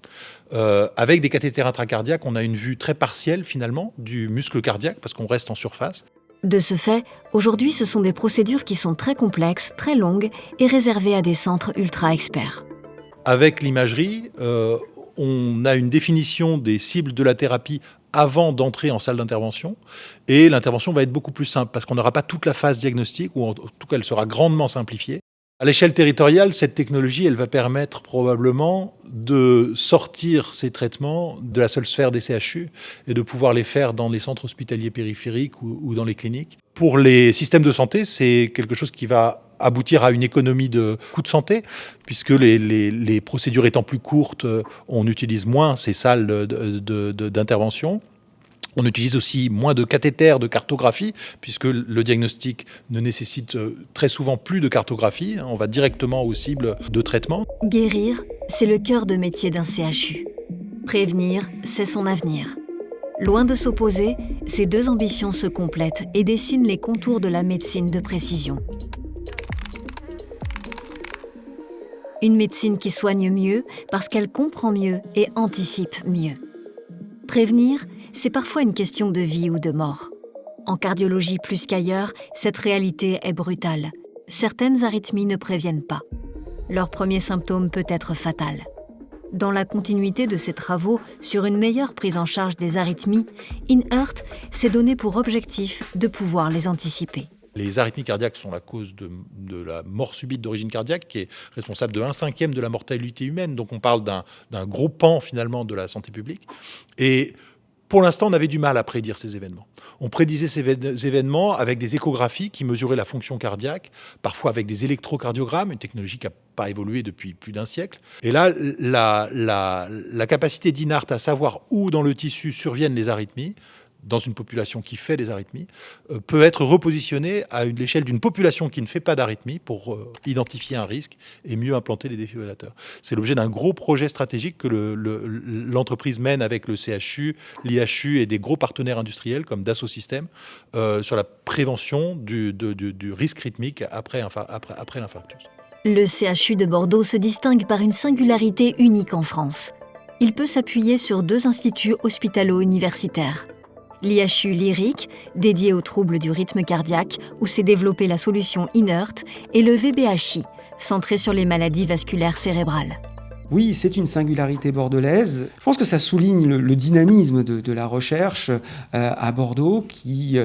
Avec des cathéters intracardiaques, on a une vue très partielle finalement du muscle cardiaque parce qu'on reste en surface. De ce fait, aujourd'hui, ce sont des procédures qui sont très complexes, très longues et réservées à des centres ultra experts. Avec l'imagerie, on a une définition des cibles de la thérapie avant d'entrer en salle d'intervention. Et l'intervention va être beaucoup plus simple parce qu'on n'aura pas toute la phase diagnostique, ou en tout cas elle sera grandement simplifiée. À l'échelle territoriale, cette technologie, elle va permettre probablement de sortir ces traitements de la seule sphère des CHU et de pouvoir les faire dans les centres hospitaliers périphériques ou dans les cliniques. Pour les systèmes de santé, c'est quelque chose qui va aboutir à une économie de coûts de santé, puisque les procédures étant plus courtes, on utilise moins ces salles d'intervention. On utilise aussi moins de cathéters de cartographie, puisque le diagnostic ne nécessite très souvent plus de cartographie. On va directement aux cibles de traitement. Guérir, c'est le cœur de métier d'un CHU. Prévenir, c'est son avenir. Loin de s'opposer, ces deux ambitions se complètent et dessinent les contours de la médecine de précision. Une médecine qui soigne mieux parce qu'elle comprend mieux et anticipe mieux. Prévenir, c'est parfois une question de vie ou de mort. En cardiologie plus qu'ailleurs, cette réalité est brutale. Certaines arythmies ne préviennent pas. Leur premier symptôme peut être fatal. Dans la continuité de ses travaux sur une meilleure prise en charge des arythmies, InHeart s'est donné pour objectif de pouvoir les anticiper. Les arythmies cardiaques sont la cause de la mort subite d'origine cardiaque qui est responsable de 1/5 de la mortalité humaine. Donc on parle d'un gros pan finalement de la santé publique. Et pour l'instant, on avait du mal à prédire ces événements. On prédisait ces événements avec des échographies qui mesuraient la fonction cardiaque, parfois avec des électrocardiogrammes, une technologie qui n'a pas évolué depuis plus d'un siècle. Et là, la capacité d'InHeart à savoir où dans le tissu surviennent les arythmies, dans une population qui fait des arythmies, peut être repositionnée à l'échelle d'une population qui ne fait pas d'arythmies pour identifier un risque et mieux implanter les défibrillateurs. C'est l'objet d'un gros projet stratégique que l'entreprise mène avec le CHU, l'IHU et des gros partenaires industriels comme Dassault Systèmes sur la prévention du risque rythmique après l'infarctus. Le CHU de Bordeaux se distingue par une singularité unique en France. Il peut s'appuyer sur 2 instituts hospitalo-universitaires. L'IHU Lyrique, dédié aux troubles du rythme cardiaque, où s'est développée la solution InHeart, et le VBHI, centré sur les maladies vasculaires cérébrales. Oui, c'est une singularité bordelaise. Je pense que ça souligne le dynamisme de la recherche à Bordeaux, qui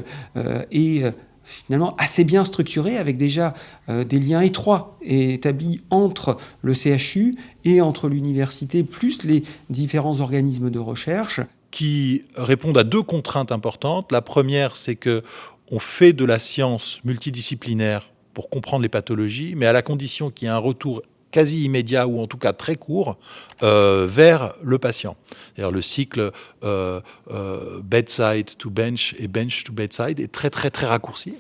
est finalement assez bien structuré, avec déjà des liens étroits établis entre le CHU et entre l'université, plus les différents organismes de recherche, qui répondent à 2 contraintes importantes. La première, c'est qu'on fait de la science multidisciplinaire pour comprendre les pathologies, mais à la condition qu'il y ait un retour quasi immédiat, ou en tout cas très court, vers le patient. C'est-à-dire le cycle bedside to bench et bench to bedside est très très très raccourci.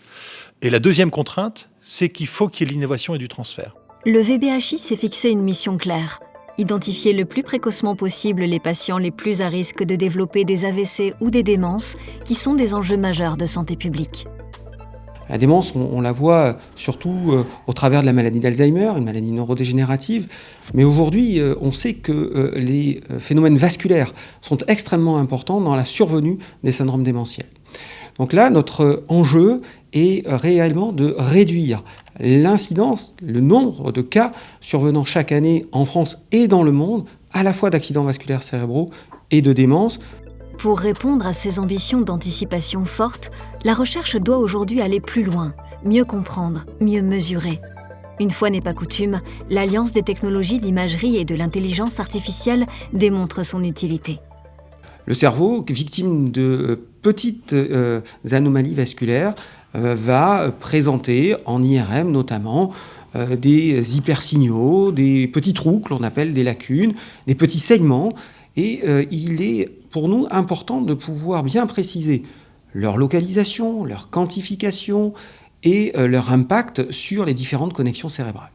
Et la deuxième contrainte, c'est qu'il faut qu'il y ait l'innovation et du transfert. Le VBHI s'est fixé une mission claire. Identifier le plus précocement possible les patients les plus à risque de développer des AVC ou des démences, qui sont des enjeux majeurs de santé publique. La démence, on la voit surtout au travers de la maladie d'Alzheimer, une maladie neurodégénérative. Mais aujourd'hui, on sait que les phénomènes vasculaires sont extrêmement importants dans la survenue des syndromes démentiels. Donc là, notre enjeu est réellement de réduire l'incidence, le nombre de cas survenant chaque année en France et dans le monde, à la fois d'accidents vasculaires cérébraux et de démence. Pour répondre à ces ambitions d'anticipation fortes, la recherche doit aujourd'hui aller plus loin, mieux comprendre, mieux mesurer. Une fois n'est pas coutume, l'alliance des technologies d'imagerie et de l'intelligence artificielle démontre son utilité. Le cerveau, victime de petites anomalies vasculaires, va présenter en IRM notamment des hypersignaux, des petits trous que l'on appelle des lacunes, des petits segments. Et il est pour nous important de pouvoir bien préciser leur localisation, leur quantification et leur impact sur les différentes connexions cérébrales.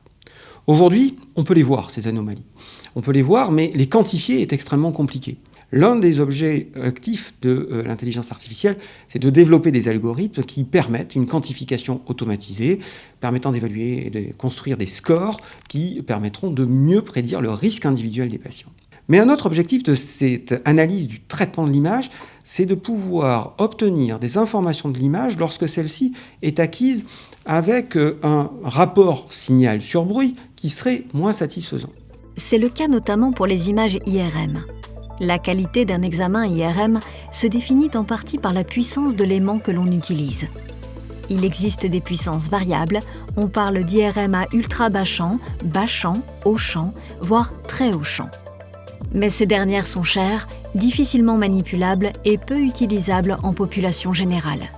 Aujourd'hui, on peut les voir, ces anomalies. On peut les voir, mais les quantifier est extrêmement compliqué. L'un des objectifs de l'intelligence artificielle, c'est de développer des algorithmes qui permettent une quantification automatisée, permettant d'évaluer et de construire des scores qui permettront de mieux prédire le risque individuel des patients. Mais un autre objectif de cette analyse du traitement de l'image, c'est de pouvoir obtenir des informations de l'image lorsque celle-ci est acquise avec un rapport signal sur bruit qui serait moins satisfaisant. C'est le cas notamment pour les images IRM. La qualité d'un examen IRM se définit en partie par la puissance de l'aimant que l'on utilise. Il existe des puissances variables, on parle d'IRM à ultra bas champ, haut champ, voire très haut champ. Mais ces dernières sont chères, difficilement manipulables et peu utilisables en population générale.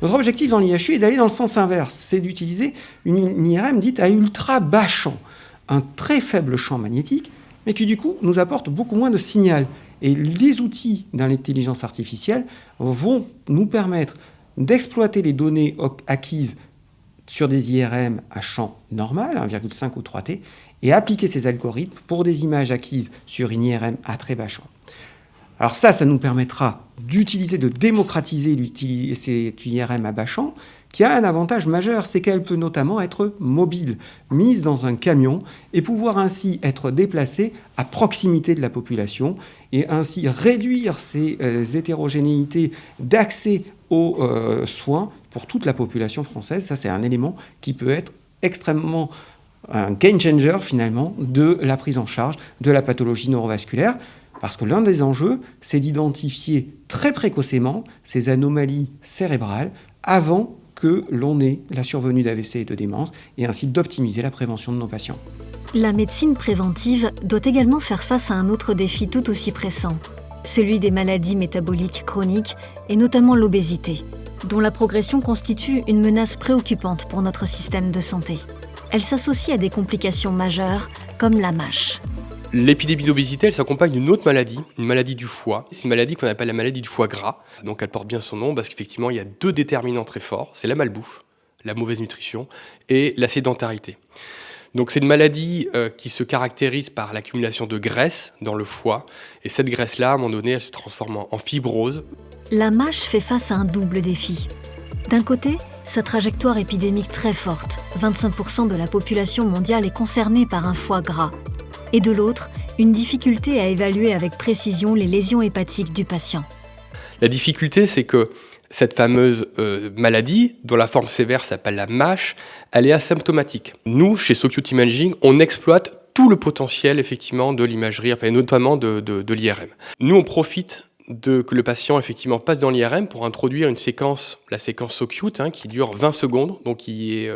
Notre objectif dans l'IHU est d'aller dans le sens inverse, c'est d'utiliser une IRM dite à ultra bas champ, un très faible champ magnétique, mais qui du coup nous apporte beaucoup moins de signal. Et les outils dans l'intelligence artificielle vont nous permettre d'exploiter les données acquises sur des IRM à champ normal, 1,5 ou 3T, et appliquer ces algorithmes pour des images acquises sur une IRM à très bas champ. Alors ça nous permettra d'utiliser, de démocratiser cette IRM à bas champ, qui a un avantage majeur, c'est qu'elle peut notamment être mobile, mise dans un camion, et pouvoir ainsi être déplacée à proximité de la population, et ainsi réduire ces hétérogénéités d'accès aux soins pour toute la population française. Ça, c'est un élément qui peut être extrêmement un game changer finalement de la prise en charge de la pathologie neurovasculaire, parce que l'un des enjeux, c'est d'identifier très précocement ces anomalies cérébrales avant que l'on ait la survenue d'AVC et de démence, et ainsi d'optimiser la prévention de nos patients. La médecine préventive doit également faire face à un autre défi tout aussi pressant, celui des maladies métaboliques chroniques et notamment l'obésité, dont la progression constitue une menace préoccupante pour notre système de santé. Elle s'associe à des complications majeures comme la MASH. L'épidémie d'obésité, elle s'accompagne d'une autre maladie, une maladie du foie. C'est une maladie qu'on appelle la maladie du foie gras. Donc elle porte bien son nom parce qu'effectivement, il y a deux déterminants très forts. C'est la malbouffe, la mauvaise nutrition et la sédentarité. Donc c'est une maladie qui se caractérise par l'accumulation de graisse dans le foie. Et cette graisse-là, à un moment donné, elle se transforme en fibrose. La MASH fait face à un double défi. D'un côté, sa trajectoire épidémique très forte. 25% de la population mondiale est concernée par un foie gras. Et de l'autre, une difficulté à évaluer avec précision les lésions hépatiques du patient. La difficulté, c'est que cette fameuse maladie, dont la forme sévère s'appelle la MASH, elle est asymptomatique. Nous, chez SoQt Imaging, on exploite tout le potentiel effectivement de l'imagerie, enfin, notamment de l'IRM. Nous, on profite que le patient effectivement passe dans l'IRM pour introduire une séquence, la séquence SoQt, qui dure 20 secondes, donc qui est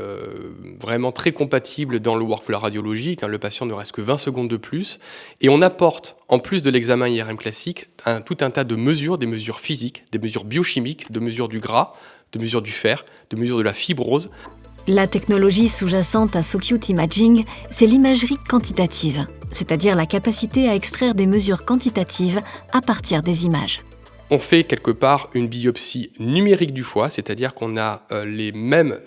vraiment très compatible dans le workflow radiologique. Le patient ne reste que 20 secondes de plus. Et on apporte, en plus de l'examen IRM classique, tout un tas de mesures, des mesures physiques, des mesures biochimiques, de mesures du gras, de mesures du fer, de mesures de la fibrose. La technologie sous-jacente à SoQt Imaging, c'est l'imagerie quantitative, c'est-à-dire la capacité à extraire des mesures quantitatives à partir des images. On fait quelque part une biopsie numérique du foie, c'est-à-dire qu'on a les mêmes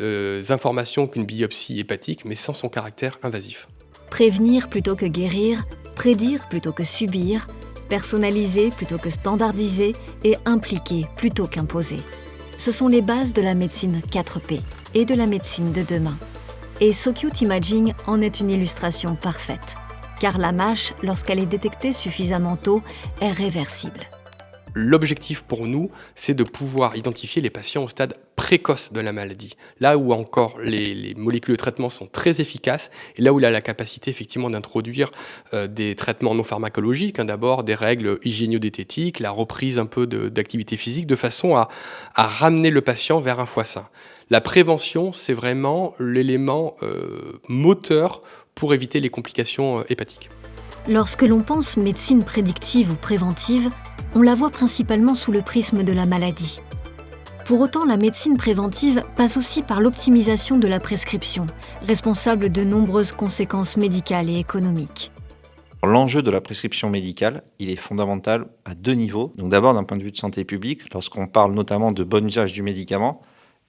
informations qu'une biopsie hépatique, mais sans son caractère invasif. Prévenir plutôt que guérir, prédire plutôt que subir, personnaliser plutôt que standardiser et impliquer plutôt qu'imposer. Ce sont les bases de la médecine 4P et de la médecine de demain. Et SoQt Imaging en est une illustration parfaite, car la MASH, lorsqu'elle est détectée suffisamment tôt, est réversible. L'objectif pour nous, c'est de pouvoir identifier les patients au stade précoce de la maladie. Là où encore les molécules de traitement sont très efficaces et là où il a la capacité effectivement d'introduire des traitements non pharmacologiques, d'abord des règles hygiéno-diététiques, la reprise un peu d'activité physique de façon à ramener le patient vers un foie sain. La prévention, c'est vraiment l'élément moteur pour éviter les complications hépatiques. Lorsque l'on pense médecine prédictive ou préventive, on la voit principalement sous le prisme de la maladie. Pour autant, la médecine préventive passe aussi par l'optimisation de la prescription, responsable de nombreuses conséquences médicales et économiques. L'enjeu de la prescription médicale, il est fondamental à deux niveaux. Donc d'abord, d'un point de vue de santé publique, lorsqu'on parle notamment de bon usage du médicament,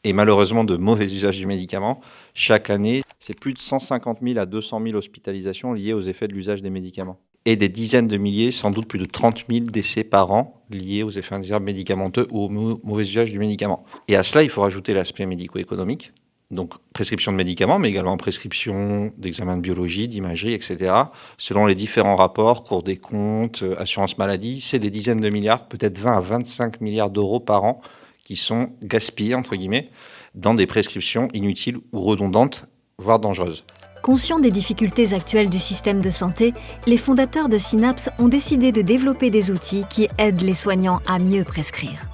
et malheureusement de mauvais usage du médicament, chaque année, c'est plus de 150 000 à 200 000 hospitalisations liées aux effets de l'usage des médicaments. et des dizaines de milliers, sans doute plus de 30 000 décès par an liés aux effets indésirables médicamenteux ou au mauvais usage du médicament. Et à cela, il faut rajouter l'aspect médico-économique, donc prescription de médicaments, mais également prescription d'examens de biologie, d'imagerie, etc. Selon les différents rapports, Cour des comptes, assurance maladie, c'est des dizaines de milliards, peut-être 20 à 25 milliards d'euros par an qui sont gaspillés, entre guillemets, dans des prescriptions inutiles ou redondantes, voire dangereuses. Conscients des difficultés actuelles du système de santé, les fondateurs de Synapse ont décidé de développer des outils qui aident les soignants à mieux prescrire.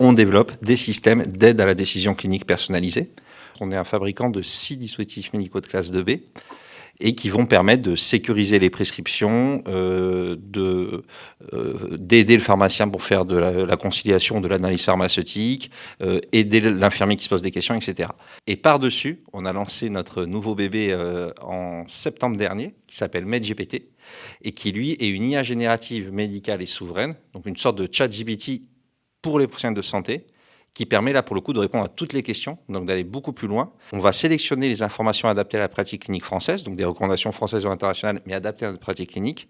On développe des systèmes d'aide à la décision clinique personnalisée. On est un fabricant de 6 dispositifs médicaux de classe 2B et qui vont permettre de sécuriser les prescriptions, d'aider le pharmacien pour faire de la conciliation, de l'analyse pharmaceutique, aider l'infirmier qui se pose des questions, etc. Et par-dessus, on a lancé notre nouveau bébé en septembre dernier, qui s'appelle MedGPT, et qui, lui, est une IA générative médicale et souveraine, donc une sorte de ChatGPT pour les professionnels de santé, qui permet là pour le coup de répondre à toutes les questions, donc d'aller beaucoup plus loin. On va sélectionner les informations adaptées à la pratique clinique française, donc des recommandations françaises ou internationales, mais adaptées à notre pratique clinique.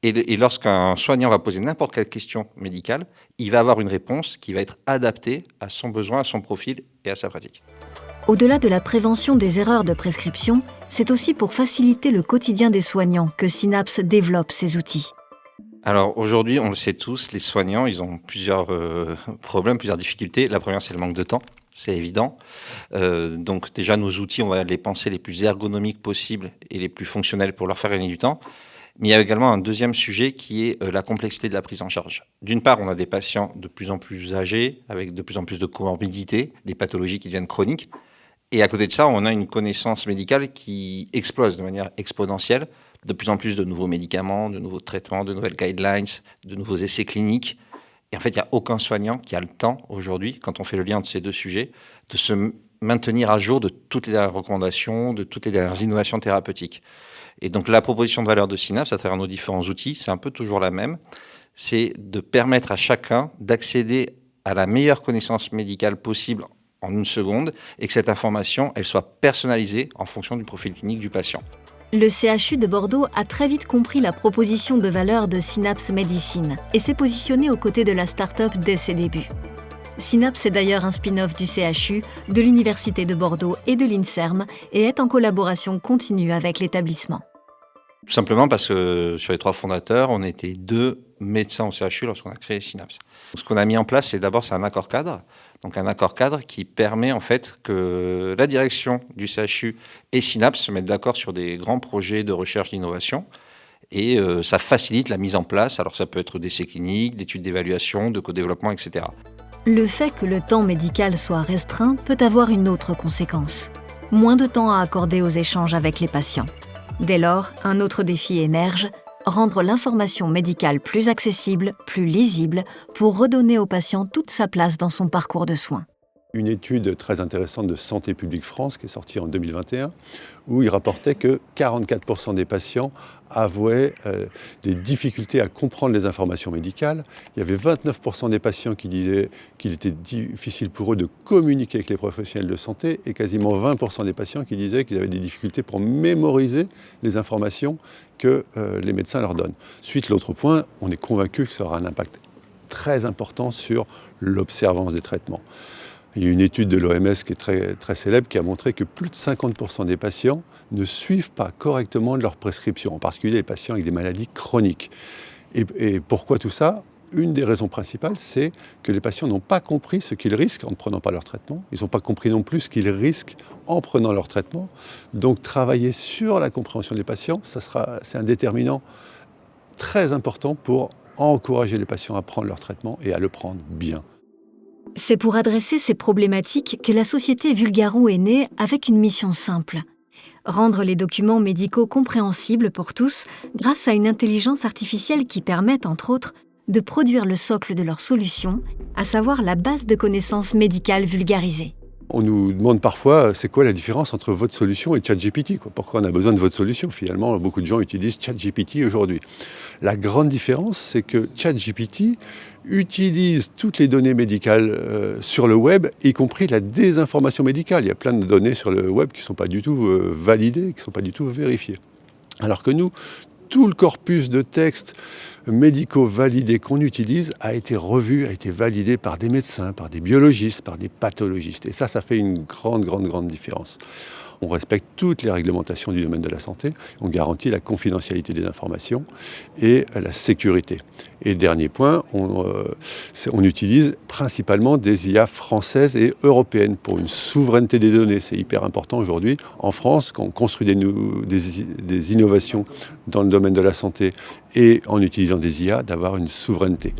Et lorsqu'un soignant va poser n'importe quelle question médicale, il va avoir une réponse qui va être adaptée à son besoin, à son profil et à sa pratique. Au-delà de la prévention des erreurs de prescription, c'est aussi pour faciliter le quotidien des soignants que Synapse développe ces outils. Alors aujourd'hui, on le sait tous, les soignants, ils ont plusieurs problèmes, plusieurs difficultés. La première, c'est le manque de temps, c'est évident. Donc déjà, nos outils, on va les penser les plus ergonomiques possibles et les plus fonctionnels pour leur faire gagner du temps. Mais il y a également un deuxième sujet qui est la complexité de la prise en charge. D'une part, on a des patients de plus en plus âgés, avec de plus en plus de comorbidités, des pathologies qui deviennent chroniques. Et à côté de ça, on a une connaissance médicale qui explose de manière exponentielle. De plus en plus de nouveaux médicaments, de nouveaux traitements, de nouvelles guidelines, de nouveaux essais cliniques. Et en fait, il n'y a aucun soignant qui a le temps aujourd'hui, quand on fait le lien entre ces deux sujets, de se maintenir à jour de toutes les dernières recommandations, de toutes les dernières innovations thérapeutiques. Et donc la proposition de valeur de Synapse, à travers nos différents outils, c'est un peu toujours la même. C'est de permettre à chacun d'accéder à la meilleure connaissance médicale possible en une seconde et que cette information, elle soit personnalisée en fonction du profil clinique du patient. Le CHU de Bordeaux a très vite compris la proposition de valeur de Synapse Medicine et s'est positionné aux côtés de la start-up dès ses débuts. Synapse est d'ailleurs un spin-off du CHU, de l'Université de Bordeaux et de l'INSERM et est en collaboration continue avec l'établissement. Tout simplement parce que sur les 3 fondateurs, on était 2 médecins au CHU lorsqu'on a créé Synapse. Donc, ce qu'on a mis en place, c'est un accord cadre. Donc un accord cadre qui permet en fait que la direction du CHU et Synapse se mettent d'accord sur des grands projets de recherche d'innovation et ça facilite la mise en place. Alors ça peut être d'essais cliniques, d'études d'évaluation, de co-développement, etc. Le fait que le temps médical soit restreint peut avoir une autre conséquence. Moins de temps à accorder aux échanges avec les patients. Dès lors, un autre défi émerge, rendre l'information médicale plus accessible, plus lisible, pour redonner au patient toute sa place dans son parcours de soins. Une étude très intéressante de Santé publique France qui est sortie en 2021, où il rapportait que 44% des patients avouaient des difficultés à comprendre les informations médicales. Il y avait 29% des patients qui disaient qu'il était difficile pour eux de communiquer avec les professionnels de santé et quasiment 20% des patients qui disaient qu'ils avaient des difficultés pour mémoriser les informations que les médecins leur donnent. Suite, l'autre point, on est convaincu que ça aura un impact très important sur l'observance des traitements. Il y a une étude de l'OMS qui est très, très célèbre qui a montré que plus de 50% des patients ne suivent pas correctement leurs prescriptions, en particulier les patients avec des maladies chroniques. Et pourquoi tout ça ? Une des raisons principales, c'est que les patients n'ont pas compris ce qu'ils risquent en ne prenant pas leur traitement. Ils n'ont pas compris non plus ce qu'ils risquent en prenant leur traitement. Donc travailler sur la compréhension des patients, c'est un déterminant très important pour encourager les patients à prendre leur traitement et à le prendre bien. C'est pour adresser ces problématiques que la société Vulgaro est née avec une mission simple. Rendre les documents médicaux compréhensibles pour tous grâce à une intelligence artificielle qui permet, entre autres, de produire le socle de leur solution, à savoir la base de connaissances médicales vulgarisée. On nous demande parfois, c'est quoi la différence entre votre solution et ChatGPT ? Pourquoi on a besoin de votre solution ? Finalement, beaucoup de gens utilisent ChatGPT aujourd'hui. La grande différence, c'est que ChatGPT utilise toutes les données médicales sur le web, y compris la désinformation médicale. Il y a plein de données sur le web qui ne sont pas du tout validées, qui ne sont pas du tout vérifiées. Alors que nous, tout le corpus de textes médicaux validés qu'on utilise a été revu, a été validé par des médecins, par des biologistes, par des pathologistes. Et ça fait une grande différence. On respecte toutes les réglementations du domaine de la santé, on garantit la confidentialité des informations et la sécurité. Et dernier point, on utilise principalement des IA françaises et européennes pour une souveraineté des données. C'est hyper important aujourd'hui. En France, quand on construit des innovations dans le domaine de la santé et en utilisant des IA, d'avoir une souveraineté.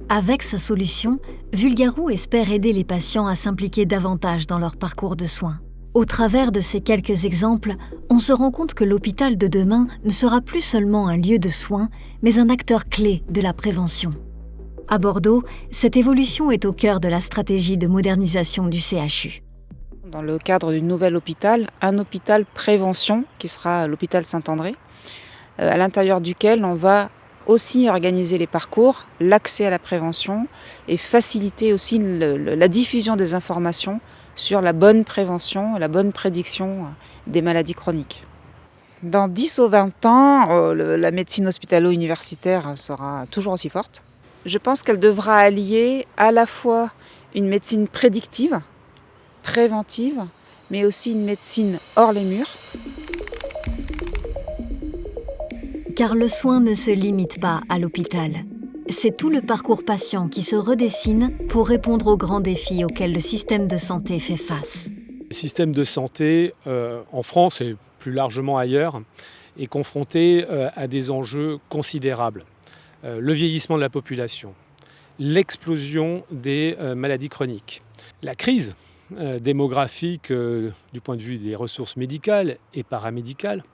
Avec sa solution, Vulgaroo espère aider les patients à s'impliquer davantage dans leur parcours de soins. Au travers de ces quelques exemples, on se rend compte que l'hôpital de demain ne sera plus seulement un lieu de soins, mais un acteur clé de la prévention. À Bordeaux, cette évolution est au cœur de la stratégie de modernisation du CHU. Dans le cadre du nouvel hôpital, un hôpital prévention qui sera l'hôpital Saint-André, à l'intérieur duquel on va aussi organiser les parcours, l'accès à la prévention et faciliter aussi la diffusion des informations sur la bonne prévention, la bonne prédiction des maladies chroniques. Dans 10 ou 20 ans, la médecine hospitalo-universitaire sera toujours aussi forte. Je pense qu'elle devra allier à la fois une médecine prédictive, préventive, mais aussi une médecine hors les murs. Car le soin ne se limite pas à l'hôpital. C'est tout le parcours patient qui se redessine pour répondre aux grands défis auxquels le système de santé fait face. Le système de santé en France et plus largement ailleurs est confronté à des enjeux considérables. Le vieillissement de la population, l'explosion des maladies chroniques, la crise démographique du point de vue des ressources médicales et paramédicales,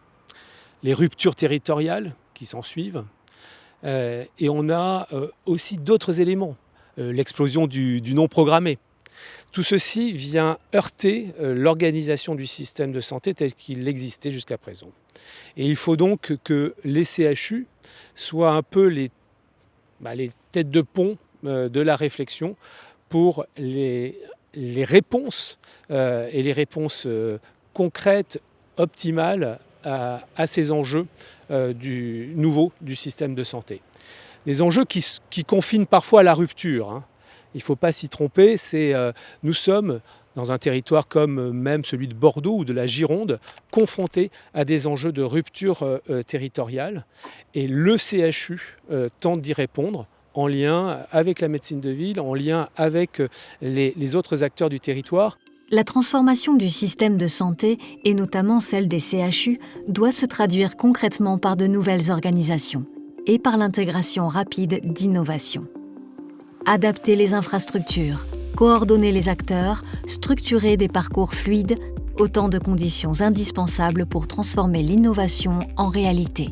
les ruptures territoriales qui s'en suivent. Et on a aussi d'autres éléments, l'explosion du non programmé. Tout ceci vient heurter l'organisation du système de santé tel qu'il existait jusqu'à présent. Et il faut donc que les CHU soient un peu les têtes de pont de la réflexion pour les réponses et les réponses concrètes, optimales à ces enjeux du système de santé. Des enjeux qui confinent parfois à la rupture. Il ne faut pas s'y tromper, nous sommes dans un territoire comme même celui de Bordeaux ou de la Gironde, confrontés à des enjeux de rupture territoriale. Et le CHU tente d'y répondre en lien avec la médecine de ville, en lien avec les autres acteurs du territoire. La transformation du système de santé, et notamment celle des CHU, doit se traduire concrètement par de nouvelles organisations et par l'intégration rapide d'innovations. Adapter les infrastructures, coordonner les acteurs, structurer des parcours fluides, autant de conditions indispensables pour transformer l'innovation en réalité.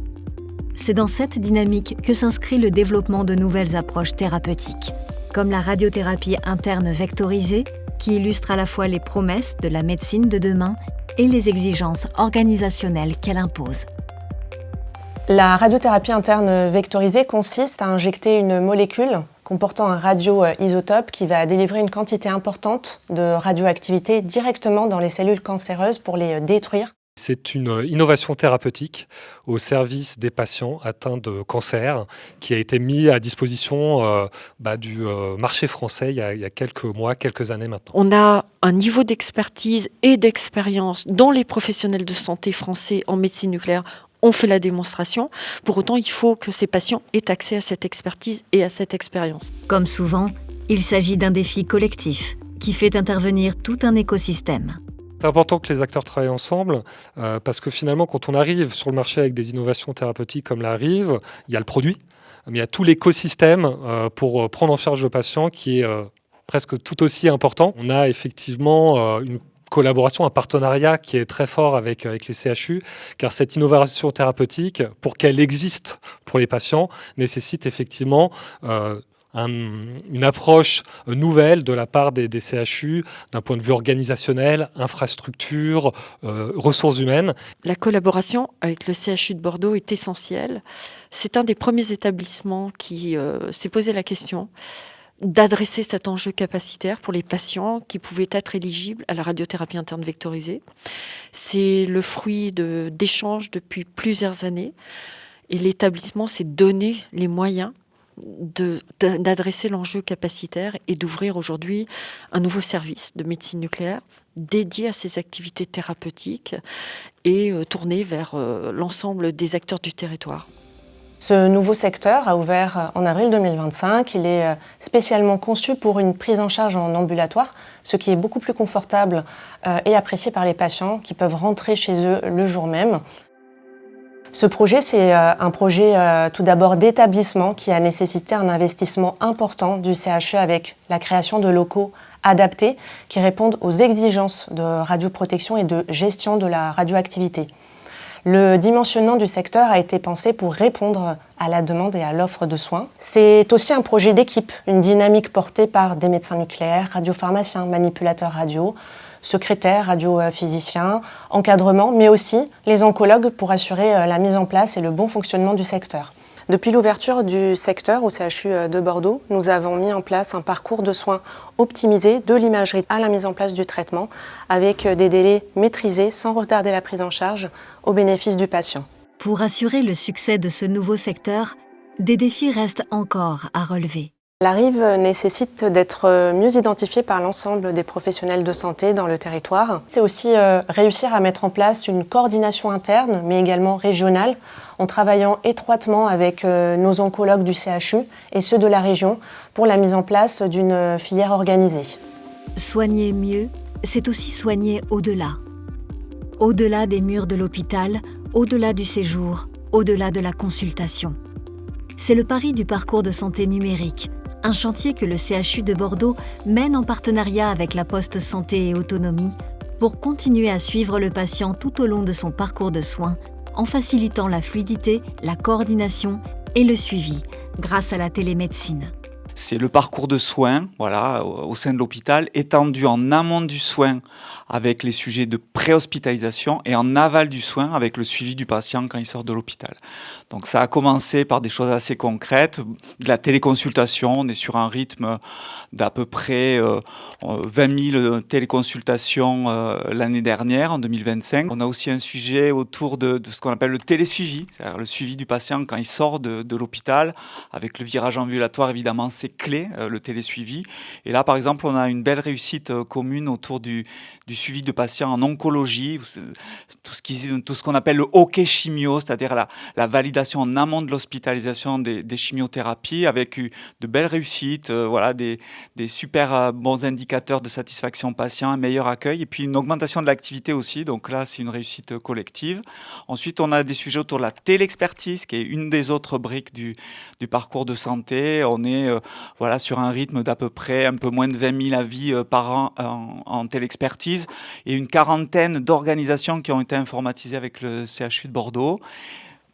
C'est dans cette dynamique que s'inscrit le développement de nouvelles approches thérapeutiques, comme la radiothérapie interne vectorisée, qui illustre à la fois les promesses de la médecine de demain et les exigences organisationnelles qu'elle impose. La radiothérapie interne vectorisée consiste à injecter une molécule comportant un radioisotope qui va délivrer une quantité importante de radioactivité directement dans les cellules cancéreuses pour les détruire. C'est une innovation thérapeutique au service des patients atteints de cancer qui a été mis à disposition du marché français il y a quelques mois, quelques années maintenant. On a un niveau d'expertise et d'expérience dont les professionnels de santé français en médecine nucléaire ont fait la démonstration. Pour autant, il faut que ces patients aient accès à cette expertise et à cette expérience. Comme souvent, il s'agit d'un défi collectif qui fait intervenir tout un écosystème. C'est important que les acteurs travaillent ensemble parce que finalement, quand on arrive sur le marché avec des innovations thérapeutiques comme la Rive, il y a le produit, mais il y a tout l'écosystème pour prendre en charge le patient qui est presque tout aussi important. On a effectivement une collaboration, un partenariat qui est très fort avec les CHU, car cette innovation thérapeutique, pour qu'elle existe pour les patients, nécessite effectivement une approche nouvelle de la part des CHU, d'un point de vue organisationnel, infrastructure, ressources humaines. La collaboration avec le CHU de Bordeaux est essentielle. C'est un des premiers établissements qui s'est posé la question d'adresser cet enjeu capacitaire pour les patients qui pouvaient être éligibles à la radiothérapie interne vectorisée. C'est le fruit d'échanges depuis plusieurs années. Et l'établissement s'est donné les moyens d'adresser l'enjeu capacitaire et d'ouvrir aujourd'hui un nouveau service de médecine nucléaire dédié à ces activités thérapeutiques et tourné vers l'ensemble des acteurs du territoire. Ce nouveau secteur a ouvert en avril 2025. Il est spécialement conçu pour une prise en charge en ambulatoire, ce qui est beaucoup plus confortable et apprécié par les patients qui peuvent rentrer chez eux le jour même. Ce projet, c'est un projet tout d'abord d'établissement qui a nécessité un investissement important du CHU avec la création de locaux adaptés qui répondent aux exigences de radioprotection et de gestion de la radioactivité. Le dimensionnement du secteur a été pensé pour répondre à la demande et à l'offre de soins. C'est aussi un projet d'équipe, une dynamique portée par des médecins nucléaires, radiopharmaciens, manipulateurs radio, secrétaires, radiophysiciens, encadrement, mais aussi les oncologues pour assurer la mise en place et le bon fonctionnement du secteur. Depuis l'ouverture du secteur au CHU de Bordeaux, nous avons mis en place un parcours de soins optimisé de l'imagerie à la mise en place du traitement avec des délais maîtrisés sans retarder la prise en charge au bénéfice du patient. Pour assurer le succès de ce nouveau secteur, des défis restent encore à relever. La Rive nécessite d'être mieux identifiée par l'ensemble des professionnels de santé dans le territoire. C'est aussi réussir à mettre en place une coordination interne, mais également régionale, en travaillant étroitement avec nos oncologues du CHU et ceux de la région pour la mise en place d'une filière organisée. Soigner mieux, c'est aussi soigner au-delà. Au-delà des murs de l'hôpital, au-delà du séjour, au-delà de la consultation. C'est le pari du parcours de santé numérique, un chantier que le CHU de Bordeaux mène en partenariat avec la Poste Santé et Autonomie pour continuer à suivre le patient tout au long de son parcours de soins en facilitant la fluidité, la coordination et le suivi grâce à la télémédecine. C'est le parcours de soins au sein de l'hôpital, étendu en amont du soin avec les sujets de préhospitalisation et en aval du soin avec le suivi du patient quand il sort de l'hôpital. Donc ça a commencé par des choses assez concrètes, de la téléconsultation, on est sur un rythme d'à peu près 20 000 téléconsultations l'année dernière, en 2025. On a aussi un sujet autour de ce qu'on appelle le télésuivi, c'est-à-dire le suivi du patient quand il sort de l'hôpital, avec le virage ambulatoire évidemment, c'est clé, le télésuivi. Et là, par exemple, on a une belle réussite commune autour du suivi de patients en oncologie, tout ce qu'on appelle le hockey chimio, c'est-à-dire la validation en amont de l'hospitalisation des chimiothérapies, avec de belles réussites, des super bons indicateurs de satisfaction patient, un meilleur accueil, et puis une augmentation de l'activité aussi. Donc là, c'est une réussite collective. Ensuite, on a des sujets autour de la télexpertise, qui est une des autres briques du parcours de santé. On est sur un rythme d'à peu près un peu moins de 20 000 avis par an en télexpertise et une quarantaine d'organisations qui ont été informatisées avec le CHU de Bordeaux.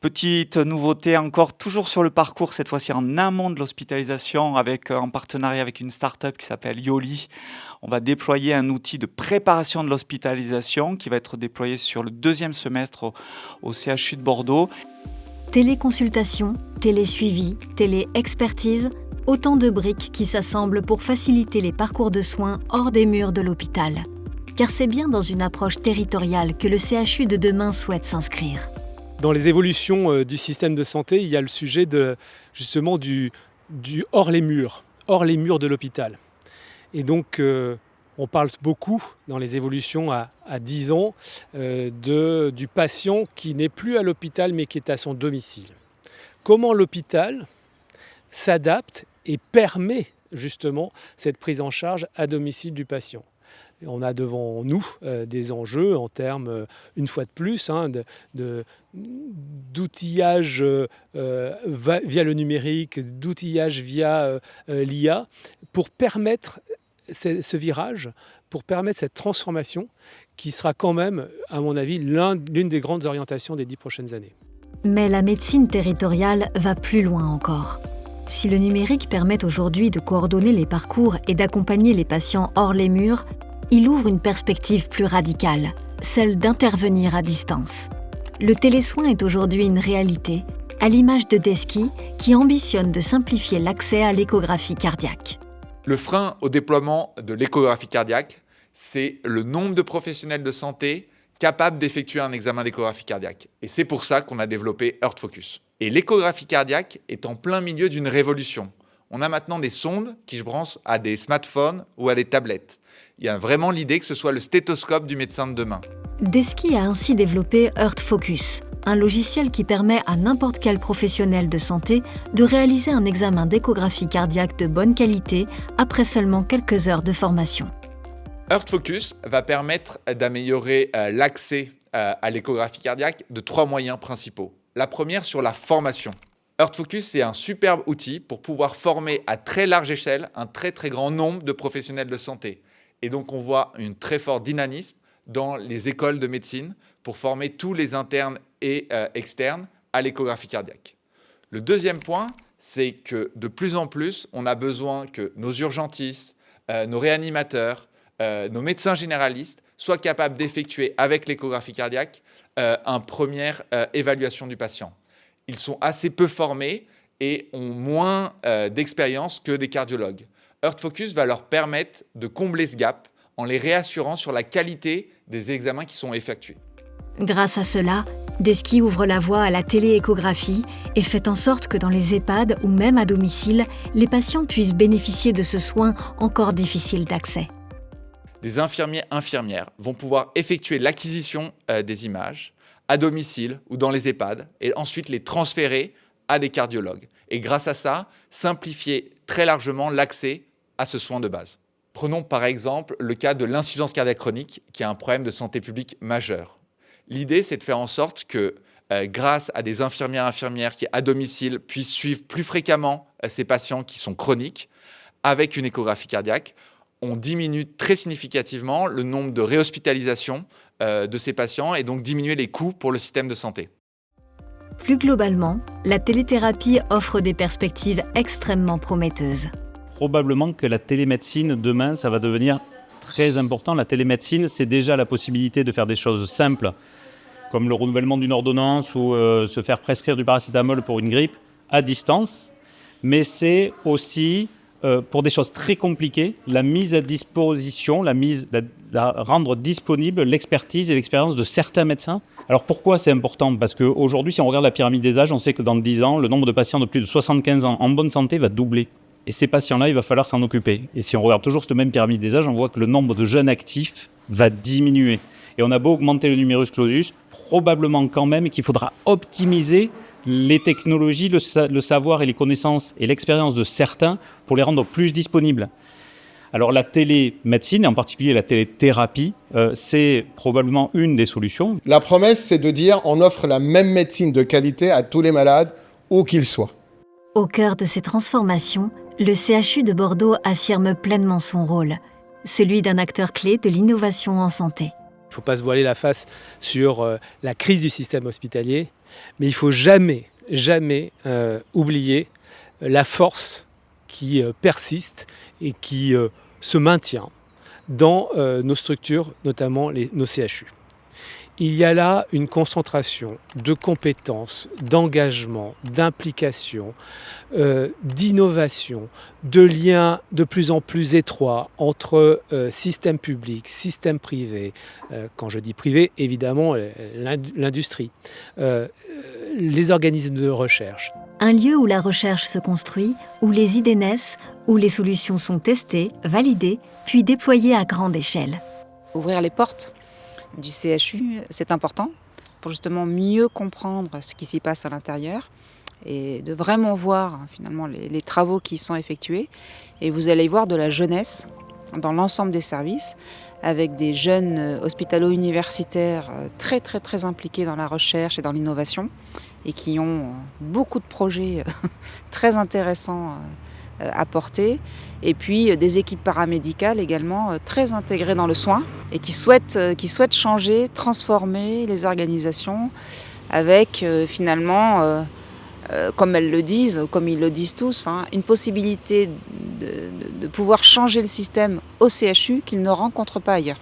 Petite nouveauté encore, toujours sur le parcours, cette fois-ci en amont de l'hospitalisation, en partenariat avec une start-up qui s'appelle Yoli. On va déployer un outil de préparation de l'hospitalisation qui va être déployé sur le deuxième semestre au CHU de Bordeaux. Téléconsultation, télésuivi, téléexpertise, autant de briques qui s'assemblent pour faciliter les parcours de soins hors des murs de l'hôpital. Car c'est bien dans une approche territoriale que le CHU de demain souhaite s'inscrire. Dans les évolutions du système de santé, il y a le sujet justement du hors les murs de l'hôpital. Et donc, on parle beaucoup dans les évolutions à 10 ans du patient qui n'est plus à l'hôpital mais qui est à son domicile. Comment l'hôpital s'adapte et permet justement cette prise en charge à domicile du patient. On a devant nous des enjeux en termes, une fois de plus, d'outillage via le numérique, d'outillage via l'IA, pour permettre ce virage, pour permettre cette transformation qui sera quand même, à mon avis, l'une des grandes orientations des 10 prochaines années. Mais la médecine territoriale va plus loin encore. Si le numérique permet aujourd'hui de coordonner les parcours et d'accompagner les patients hors les murs, il ouvre une perspective plus radicale, celle d'intervenir à distance. Le télésoin est aujourd'hui une réalité, à l'image de Desky, qui ambitionne de simplifier l'accès à l'échographie cardiaque. Le frein au déploiement de l'échographie cardiaque, c'est le nombre de professionnels de santé capables d'effectuer un examen d'échographie cardiaque. Et c'est pour ça qu'on a développé HeartFocus. Et l'échographie cardiaque est en plein milieu d'une révolution. On a maintenant des sondes qui se branchent à des smartphones ou à des tablettes. Il y a vraiment l'idée que ce soit le stéthoscope du médecin de demain. Desky a ainsi développé HeartFocus, un logiciel qui permet à n'importe quel professionnel de santé de réaliser un examen d'échographie cardiaque de bonne qualité après seulement quelques heures de formation. HeartFocus va permettre d'améliorer l'accès à l'échographie cardiaque de 3 moyens principaux. La première sur la formation. HeartFocus, c'est un superbe outil pour pouvoir former à très large échelle un très très grand nombre de professionnels de santé. Et donc on voit un très fort dynamisme dans les écoles de médecine pour former tous les internes et externes à l'échographie cardiaque. Le deuxième point, c'est que de plus en plus, on a besoin que nos urgentistes, nos réanimateurs, nos médecins généralistes soient capables d'effectuer avec l'échographie cardiaque une première évaluation du patient. Ils sont assez peu formés et ont moins d'expérience que des cardiologues. HeartFocus va leur permettre de combler ce gap en les réassurant sur la qualité des examens qui sont effectués. Grâce à cela, Desky ouvre la voie à la télééchographie et fait en sorte que dans les EHPAD ou même à domicile, les patients puissent bénéficier de ce soin encore difficile d'accès. Des infirmières vont pouvoir effectuer l'acquisition des images à domicile ou dans les EHPAD et ensuite les transférer à des cardiologues. Et grâce à ça, simplifier très largement l'accès à ce soin de base. Prenons par exemple le cas de l'insuffisance cardiaque chronique, qui est un problème de santé publique majeur. L'idée, c'est de faire en sorte que, grâce à des infirmières qui, à domicile, puissent suivre plus fréquemment ces patients qui sont chroniques, avec une échographie cardiaque, on diminue très significativement le nombre de réhospitalisations de ces patients et donc diminuer les coûts pour le système de santé. Plus globalement, la téléthérapie offre des perspectives extrêmement prometteuses. Probablement que la télémédecine, demain, ça va devenir très important. La télémédecine, c'est déjà la possibilité de faire des choses simples, comme le renouvellement d'une ordonnance ou se faire prescrire du paracétamol pour une grippe à distance. Mais c'est aussi, pour des choses très compliquées, la mise à disposition, la rendre disponible l'expertise et l'expérience de certains médecins. Alors pourquoi c'est important ? Parce qu'aujourd'hui, si on regarde la pyramide des âges, on sait que dans 10 ans, le nombre de patients de plus de 75 ans en bonne santé va doubler. Et ces patients-là, il va falloir s'en occuper. Et si on regarde toujours cette même pyramide des âges, on voit que le nombre de jeunes actifs va diminuer. Et on a beau augmenter le numerus clausus, probablement quand même qu'il faudra optimiser les technologies, le savoir et les connaissances et l'expérience de certains pour les rendre plus disponibles. Alors la télémédecine, et en particulier la téléthérapie, c'est probablement une des solutions. La promesse, c'est de dire on offre la même médecine de qualité à tous les malades, où qu'ils soient. Au cœur de ces transformations, le CHU de Bordeaux affirme pleinement son rôle, celui d'un acteur clé de l'innovation en santé. Il ne faut pas se voiler la face sur la crise du système hospitalier, mais il ne faut jamais oublier la force qui persiste et qui se maintient dans nos structures, notamment nos CHU. Il y a là une concentration de compétences, d'engagement, d'implication, d'innovation, de liens de plus en plus étroits entre système public, système privé. Quand je dis privé, évidemment, l'industrie, les organismes de recherche. Un lieu où la recherche se construit, où les idées naissent, où les solutions sont testées, validées, puis déployées à grande échelle. Ouvrir les portes du CHU, c'est important pour justement mieux comprendre ce qui s'y passe à l'intérieur et de vraiment voir finalement les travaux qui sont effectués. Et vous allez voir de la jeunesse dans l'ensemble des services, avec des jeunes hospitalo-universitaires très très très impliqués dans la recherche et dans l'innovation et qui ont beaucoup de projets très intéressants à porter, et puis des équipes paramédicales également très intégrées dans le soin et qui souhaitent changer, transformer les organisations avec finalement, comme elles le disent, comme ils le disent tous, une possibilité de pouvoir changer le système au CHU qu'ils ne rencontrent pas ailleurs.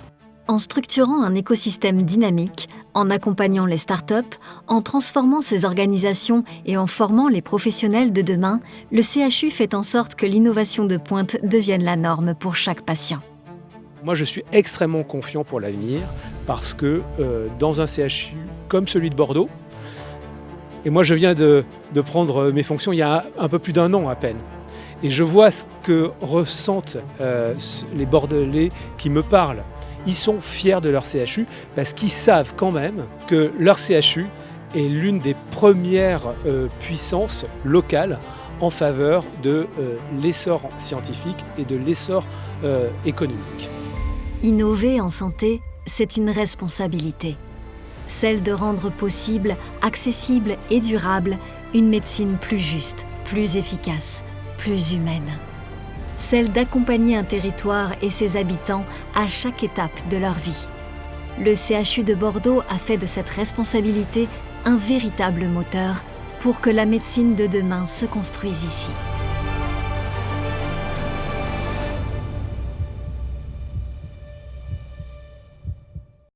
En structurant un écosystème dynamique, en accompagnant les startups, en transformant ces organisations et en formant les professionnels de demain, le CHU fait en sorte que l'innovation de pointe devienne la norme pour chaque patient. Moi, je suis extrêmement confiant pour l'avenir parce que dans un CHU comme celui de Bordeaux, Et moi, je viens de prendre mes fonctions il y a un peu plus d'1 an à peine. Et je vois ce que ressentent les Bordelais qui me parlent. Ils sont fiers de leur CHU parce qu'ils savent quand même que leur CHU est l'une des premières puissances locales en faveur de l'essor scientifique et de l'essor économique. Innover en santé, c'est une responsabilité. Celle de rendre possible, accessible et durable une médecine plus juste, plus efficace, plus humaine. Celle d'accompagner un territoire et ses habitants à chaque étape de leur vie. Le CHU de Bordeaux a fait de cette responsabilité un véritable moteur pour que la médecine de demain se construise ici.